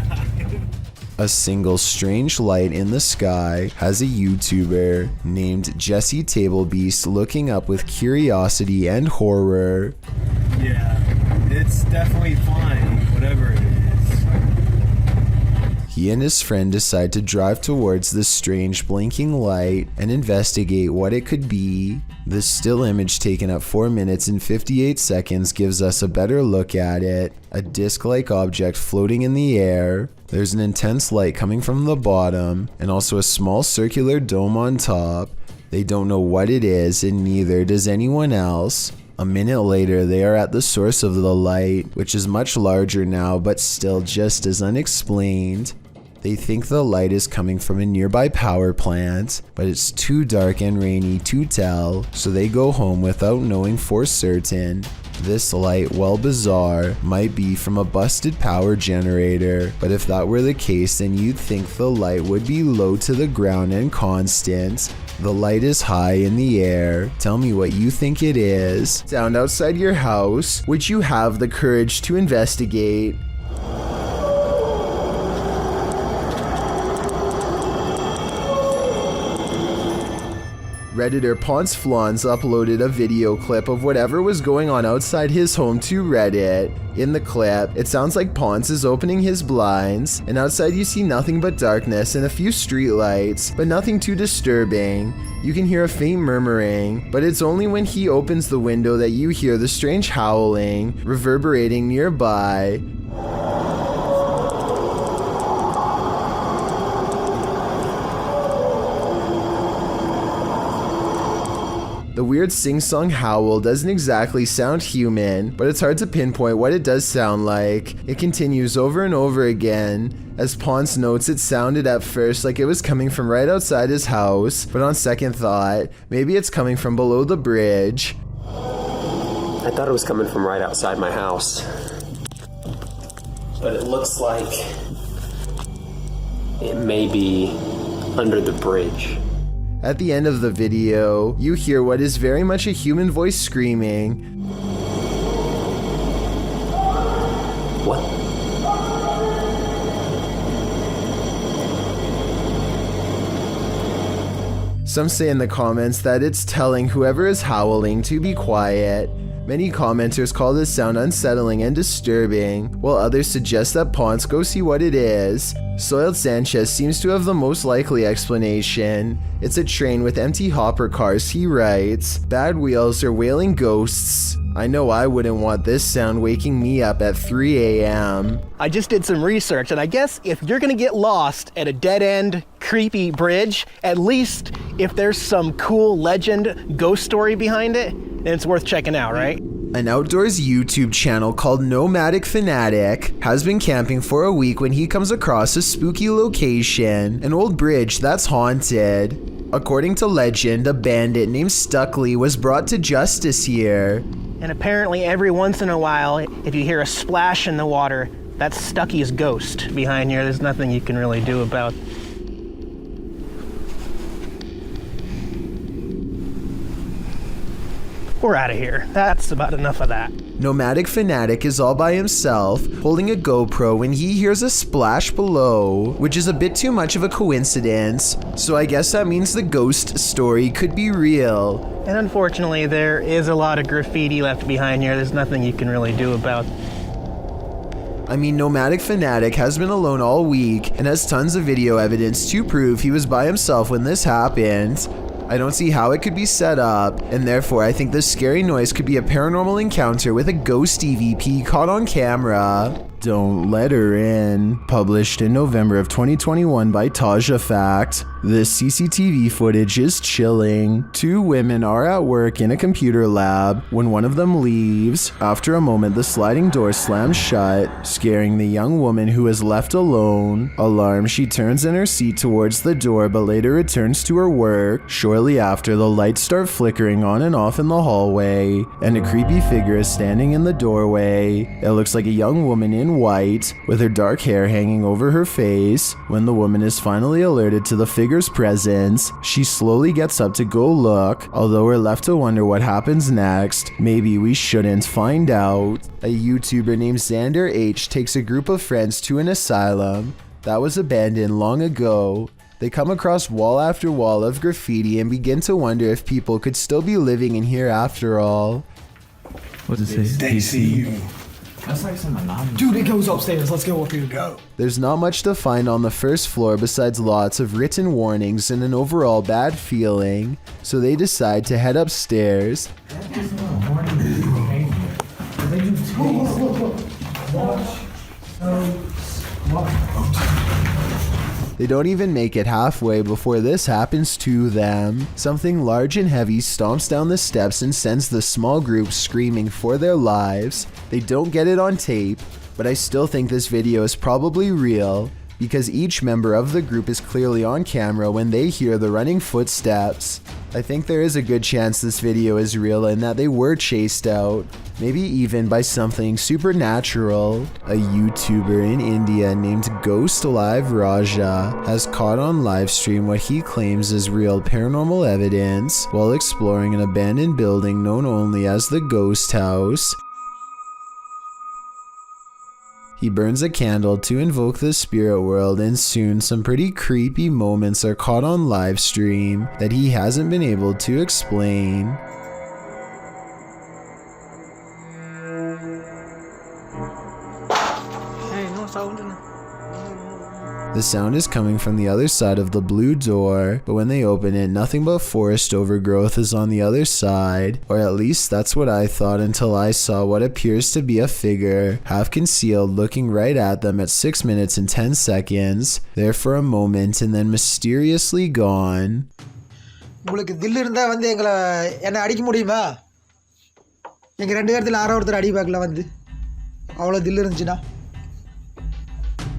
A single strange light in the sky has a YouTuber named Jesse Tablebeast looking up with curiosity and horror. Yeah, it's definitely flying, whatever it is. He and his friend decide to drive towards this strange blinking light and investigate what it could be. This still image taken at 4 minutes and 58 seconds gives us a better look at it. A disc-like object floating in the air. There's an intense light coming from the bottom, and also a small circular dome on top. They don't know what it is, and neither does anyone else. A minute later, they are at the source of the light, which is much larger now, but still just as unexplained. They think the light is coming from a nearby power plant, but it's too dark and rainy to tell, so they go home without knowing for certain. This light, while bizarre, might be from a busted power generator, but if that were the case, then you'd think the light would be low to the ground and constant. The light is high in the air. Tell me what you think it is. Sound outside your house. Would you have the courage to investigate? Redditor Ponce Flans uploaded a video clip of whatever was going on outside his home to Reddit. In the clip, it sounds like Ponce is opening his blinds, and outside you see nothing but darkness and a few streetlights, but nothing too disturbing. You can hear a faint murmuring, but it's only when he opens the window that you hear the strange howling reverberating nearby. The weird sing-song howl doesn't exactly sound human, but it's hard to pinpoint what it does sound like. It continues over and over again. As Ponce notes, it sounded at first like it was coming from right outside his house, but on second thought, maybe it's coming from below the bridge. I thought it was coming from right outside my house, but it looks like it may be under the bridge. At the end of the video, you hear what is very much a human voice screaming. What? Some say in the comments that it's telling whoever is howling to be quiet. Many commenters call this sound unsettling and disturbing, while others suggest that Ponce go see what it is. Soiled Sanchez seems to have the most likely explanation. It's a train with empty hopper cars, he writes. Bad wheels or wailing ghosts. I know I wouldn't want this sound waking me up at 3 a.m. I just did some research, and I guess if you're gonna get lost at a dead-end, creepy bridge, at least if there's some cool legend, ghost story behind it, then it's worth checking out, right? An outdoors YouTube channel called Nomadic Fanatic has been camping for a week when he comes across a spooky location, an old bridge that's haunted. According to legend, a bandit named Stuckley was brought to justice here. And apparently every once in a while, if you hear a splash in the water, that's Stucky's ghost behind here. There's nothing you can really do about. We're out of here. That's about enough of that. Nomadic Fanatic is all by himself, holding a GoPro when he hears a splash below, which is a bit too much of a coincidence, so I guess that means the ghost story could be real. And unfortunately, there is a lot of graffiti left behind here. There's nothing you can really do about. I mean, Nomadic Fanatic has been alone all week and has tons of video evidence to prove he was by himself when this happened. I don't see how it could be set up, and therefore I think this scary noise could be a paranormal encounter with a ghost EVP caught on camera. Don't Let Her In, published in November of 2021 by Taja Fact. This CCTV footage is chilling. Two women are at work in a computer lab when one of them leaves. After a moment, the sliding door slams shut, scaring the young woman who is left alone. Alarmed, she turns in her seat towards the door but later returns to her work. Shortly after, the lights start flickering on and off in the hallway, and a creepy figure is standing in the doorway. It looks like a young woman in white, with her dark hair hanging over her face. When the woman is finally alerted to the figure's presence, she slowly gets up to go look, although we're left to wonder what happens next. Maybe we shouldn't find out. A YouTuber named Xander H takes a group of friends to an asylum that was abandoned long ago. They come across wall after wall of graffiti and begin to wonder if people could still be living in here after all. What does it say? They see you. That's like some anonymous. Dude, it goes upstairs. Let's go up here. Go. There's not much to find on the first floor besides lots of written warnings and an overall bad feeling, so they decide to head upstairs. They don't even make it halfway before this happens to them. Something large and heavy stomps down the steps and sends the small group screaming for their lives. They don't get it on tape, but I still think this video is probably real, because each member of the group is clearly on camera when they hear the running footsteps. I think there is a good chance this video is real and that they were chased out, maybe even by something supernatural. A YouTuber in India named Ghost Live Raja has caught on livestream what he claims is real paranormal evidence while exploring an abandoned building known only as the Ghost House. He burns a candle to invoke the spirit world, and soon some pretty creepy moments are caught on live stream that he hasn't been able to explain. The sound is coming from the other side of the blue door, but when they open it, nothing but forest overgrowth is on the other side, or at least that's what I thought until I saw what appears to be a figure, half concealed, looking right at them at 6 minutes and 10 seconds, there for a moment and then mysteriously gone. உங்களுக்கு தில் இருந்தா வந்து என்ன அடிக்க முடியுமா? எங்க ரெண்டு பேர்த்துல யாரோ ஒருத்தர் அடி பார்க்கல வந்து. அவ்வளவு தில் இருந்துச்சுனா.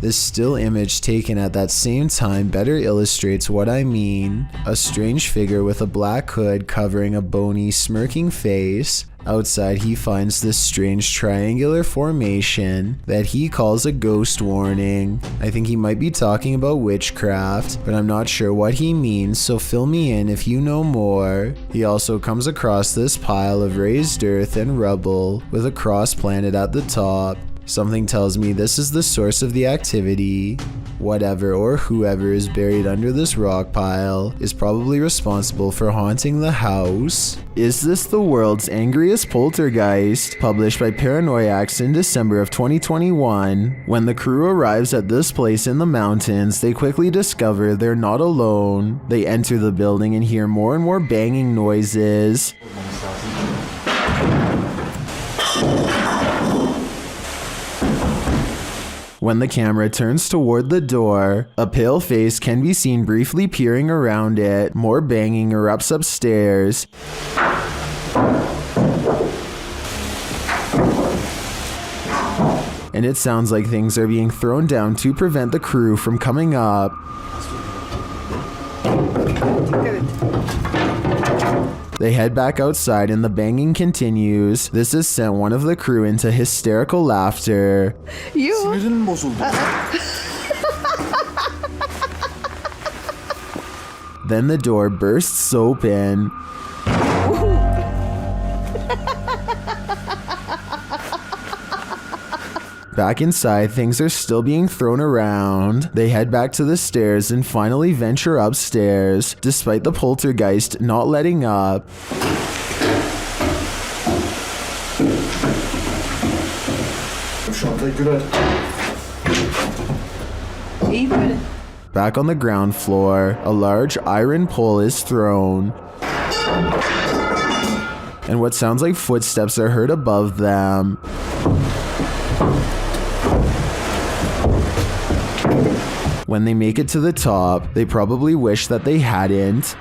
This still image taken at that same time better illustrates what I mean. A strange figure with a black hood covering a bony, smirking face. Outside, he finds this strange triangular formation that he calls a ghost warning. I think he might be talking about witchcraft, but I'm not sure what he means, so fill me in if you know more. He also comes across this pile of raised earth and rubble with a cross planted at the top. Something tells me this is the source of the activity. Whatever or whoever is buried under this rock pile is probably responsible for haunting the house. Is this the world's angriest poltergeist? Published by Paranoiacs in December of 2021. When the crew arrives at this place in the mountains, they quickly discover they're not alone. They enter the building and hear more and more banging noises. When the camera turns toward the door, a pale face can be seen briefly peering around it. More banging erupts upstairs. And it sounds like things are being thrown down to prevent the crew from coming up. They head back outside and the banging continues. This has sent one of the crew into hysterical laughter. Then the door bursts open. Back inside, things are still being thrown around. They head back to the stairs and finally venture upstairs, despite the poltergeist not letting up. Back on the ground floor, a large iron pole is thrown. And what sounds like footsteps are heard above them. When they make it to the top, they probably wish that they hadn't.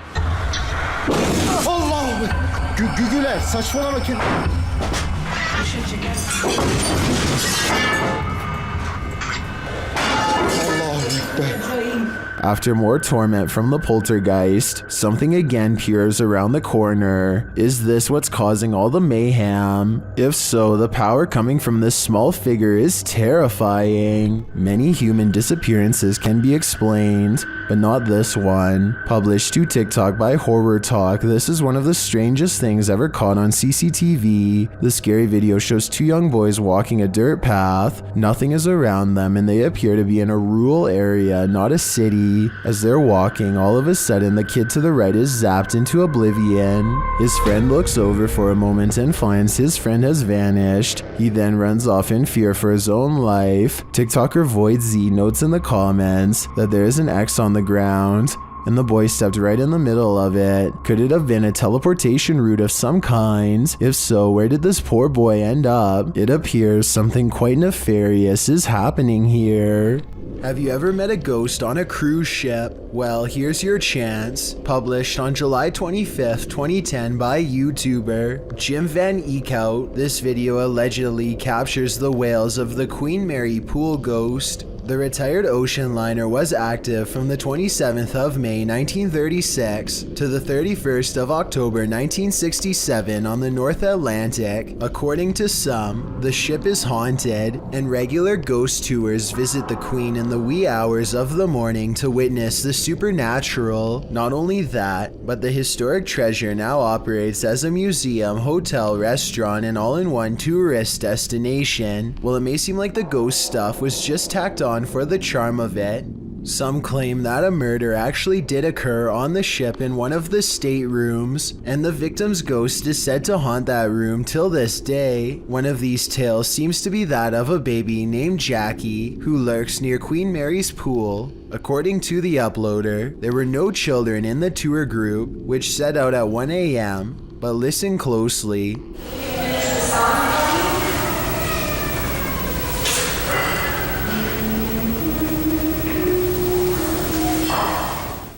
After more torment from the poltergeist, something again peers around the corner. Is this what's causing all the mayhem? If so, the power coming from this small figure is terrifying. Many human disappearances can be explained, but not this one. Published to TikTok by Horror Talk, this is one of the strangest things ever caught on CCTV. The scary video shows two young boys walking a dirt path. Nothing is around them and they appear to be in a rural area, not a city. As they're walking, all of a sudden the kid to the right is zapped into oblivion. His friend looks over for a moment and finds his friend has vanished. He then runs off in fear for his own life. TikToker Void Z notes in the comments that there is an X on the ground, and the boy stepped right in the middle of it. Could it have been a teleportation route of some kind? If so, where did this poor boy end up? It appears something quite nefarious is happening here. Have you ever met a ghost on a cruise ship? Well, here's your chance. Published on July 25th, 2010 by YouTuber Jim Van Eekhout, this video allegedly captures the wails of the Queen Mary pool ghost. The retired ocean liner was active from the 27th of May 1936 to the 31st of October 1967 on the North Atlantic. According to some, the ship is haunted, and regular ghost tours visit the Queen in the wee hours of the morning to witness the supernatural. Not only that, but the historic treasure now operates as a museum, hotel, restaurant, and all-in-one tourist destination. While it may seem like the ghost stuff was just tacked on for the charm of it, some claim that a murder actually did occur on the ship in one of the staterooms, and the victim's ghost is said to haunt that room till this day. One of these tales seems to be that of a baby named Jackie who lurks near Queen Mary's pool. According to the uploader, there were no children in the tour group, which set out at 1 a.m., but listen closely.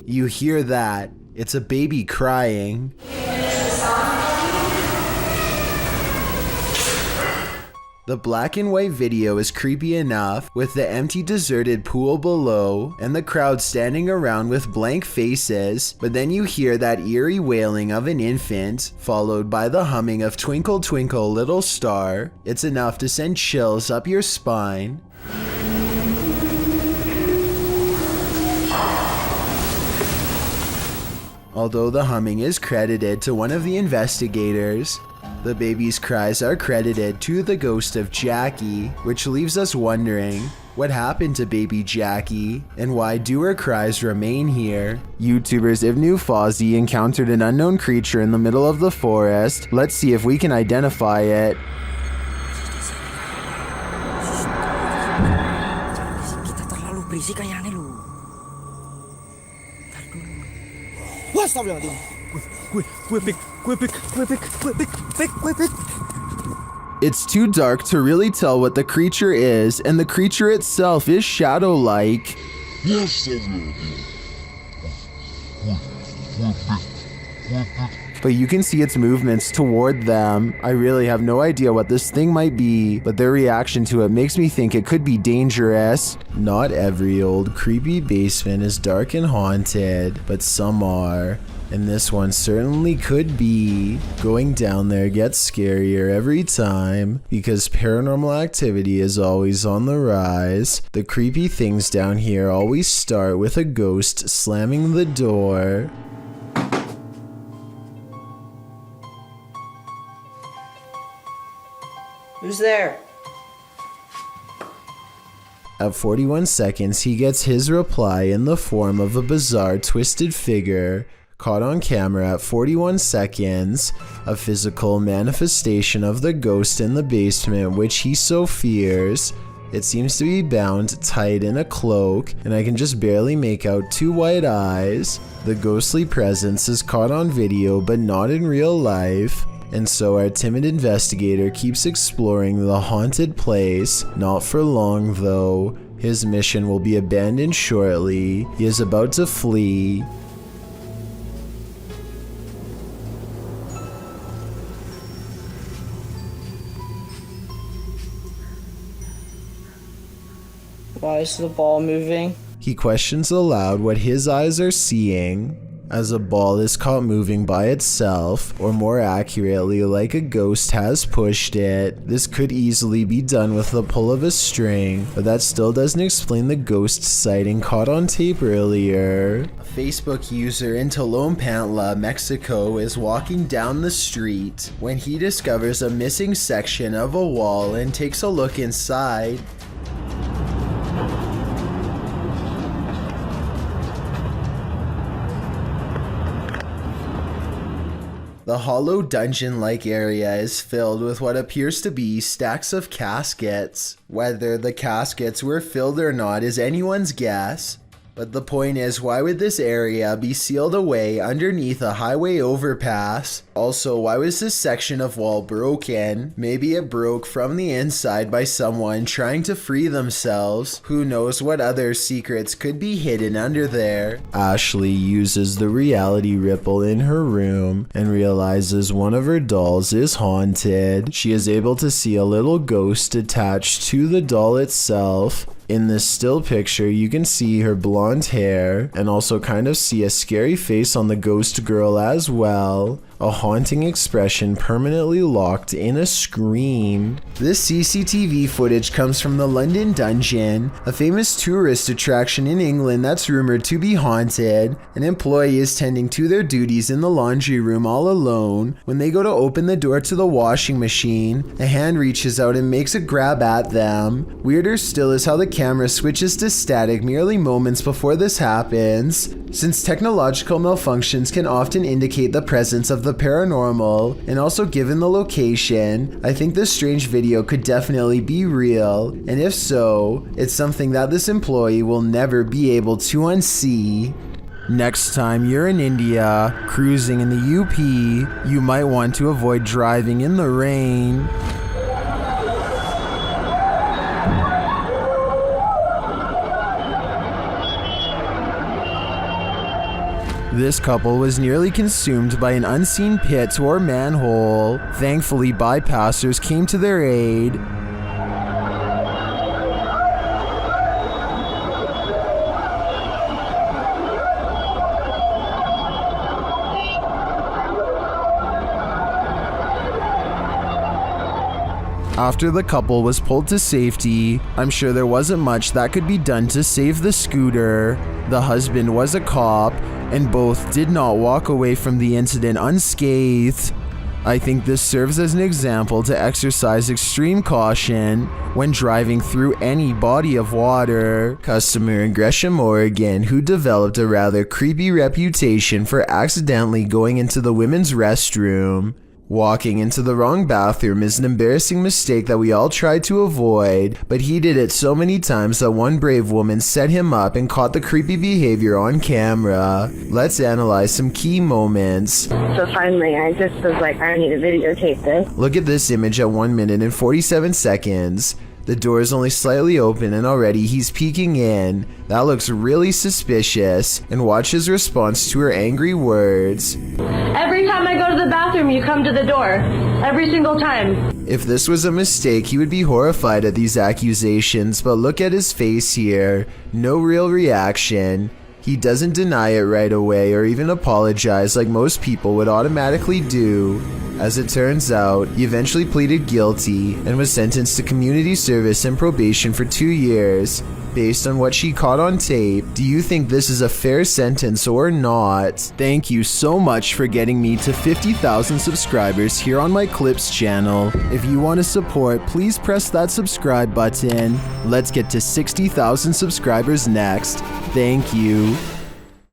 You hear that? It's a baby crying. The black and white video is creepy enough, with the empty deserted pool below and the crowd standing around with blank faces, but then you hear that eerie wailing of an infant, followed by the humming of Twinkle Twinkle Little Star. It's enough to send chills up your spine. Although the humming is credited to one of the investigators, the baby's cries are credited to the ghost of Jackie, which leaves us wondering what happened to baby Jackie and why do her cries remain here. YouTubers Ivnu Fozzie encountered an unknown creature in the middle of the forest. Let's see if we can identify it. It's too dark to really tell what the creature is, and the creature itself is shadow-like. But you can see its movements toward them. I really have no idea what this thing might be, but their reaction to it makes me think it could be dangerous. Not every old creepy basement is dark and haunted, but some are. And this one certainly could be. Going down there gets scarier every time, because paranormal activity is always on the rise. The creepy things down here always start with a ghost slamming the door. Who's there? At 41 seconds, he gets his reply in the form of a bizarre twisted figure. Caught on camera at 41 seconds, a physical manifestation of the ghost in the basement which he so fears. It seems to be bound tight in a cloak, and I can just barely make out two white eyes. The ghostly presence is caught on video but not in real life. And so our timid investigator keeps exploring the haunted place. Not for long though. His mission will be abandoned shortly. He is about to flee. Why is the ball moving? He questions aloud what his eyes are seeing, as a ball is caught moving by itself, or more accurately, like a ghost has pushed it. This could easily be done with the pull of a string, but that still doesn't explain the ghost sighting caught on tape earlier. A Facebook user in Tlalnepantla, Mexico is walking down the street when he discovers a missing section of a wall and takes a look inside. The hollow dungeon-like area is filled with what appears to be stacks of caskets. Whether the caskets were filled or not is anyone's guess. But the point is, why would this area be sealed away underneath a highway overpass? Also, why was this section of wall broken? Maybe it broke from the inside by someone trying to free themselves. Who knows what other secrets could be hidden under there? Ashley uses the reality ripple in her room and realizes one of her dolls is haunted. She is able to see a little ghost attached to the doll itself. In this still picture, you can see her blonde hair and also kind of see a scary face on the ghost girl as well. A haunting expression permanently locked in a scream. This CCTV footage comes from the London Dungeon, a famous tourist attraction in England that's rumored to be haunted. An employee is tending to their duties in the laundry room all alone. When they go to open the door to the washing machine, a hand reaches out and makes a grab at them. Weirder still is how the camera switches to static merely moments before this happens. Since technological malfunctions can often indicate the presence of the paranormal, and also given the location, I think this strange video could definitely be real, and if so, it's something that this employee will never be able to unsee. Next time you're in India, cruising in the UP, you might want to avoid driving in the rain. This couple was nearly consumed by an unseen pit or manhole. Thankfully, bypassers came to their aid. After the couple was pulled to safety, I'm sure there wasn't much that could be done to save the scooter. The husband was a cop, and both did not walk away from the incident unscathed. I think this serves as an example to exercise extreme caution when driving through any body of water. Customer in Gresham, Oregon, who developed a rather creepy reputation for accidentally going into the women's restroom. Walking into the wrong bathroom is an embarrassing mistake that we all try to avoid, but he did it so many times that one brave woman set him up and caught the creepy behavior on camera. Let's analyze some key moments. So finally, I just was like, I need to videotape this. Look at this image at 1 minute and 47 seconds. The door is only slightly open and already he's peeking in. That looks really suspicious. And watch his response to her angry words. Every time I go to the bathroom, you come to the door. Every single time. If this was a mistake, he would be horrified at these accusations, but look at his face here. No real reaction. He doesn't deny it right away or even apologize like most people would automatically do. As it turns out, he eventually pleaded guilty and was sentenced to community service and probation for 2 years. Based on what she caught on tape, do you think this is a fair sentence or not? Thank you so much for getting me to 50,000 subscribers here on my Clips channel. If you want to support, please press that subscribe button. Let's get to 60,000 subscribers next. Thank you.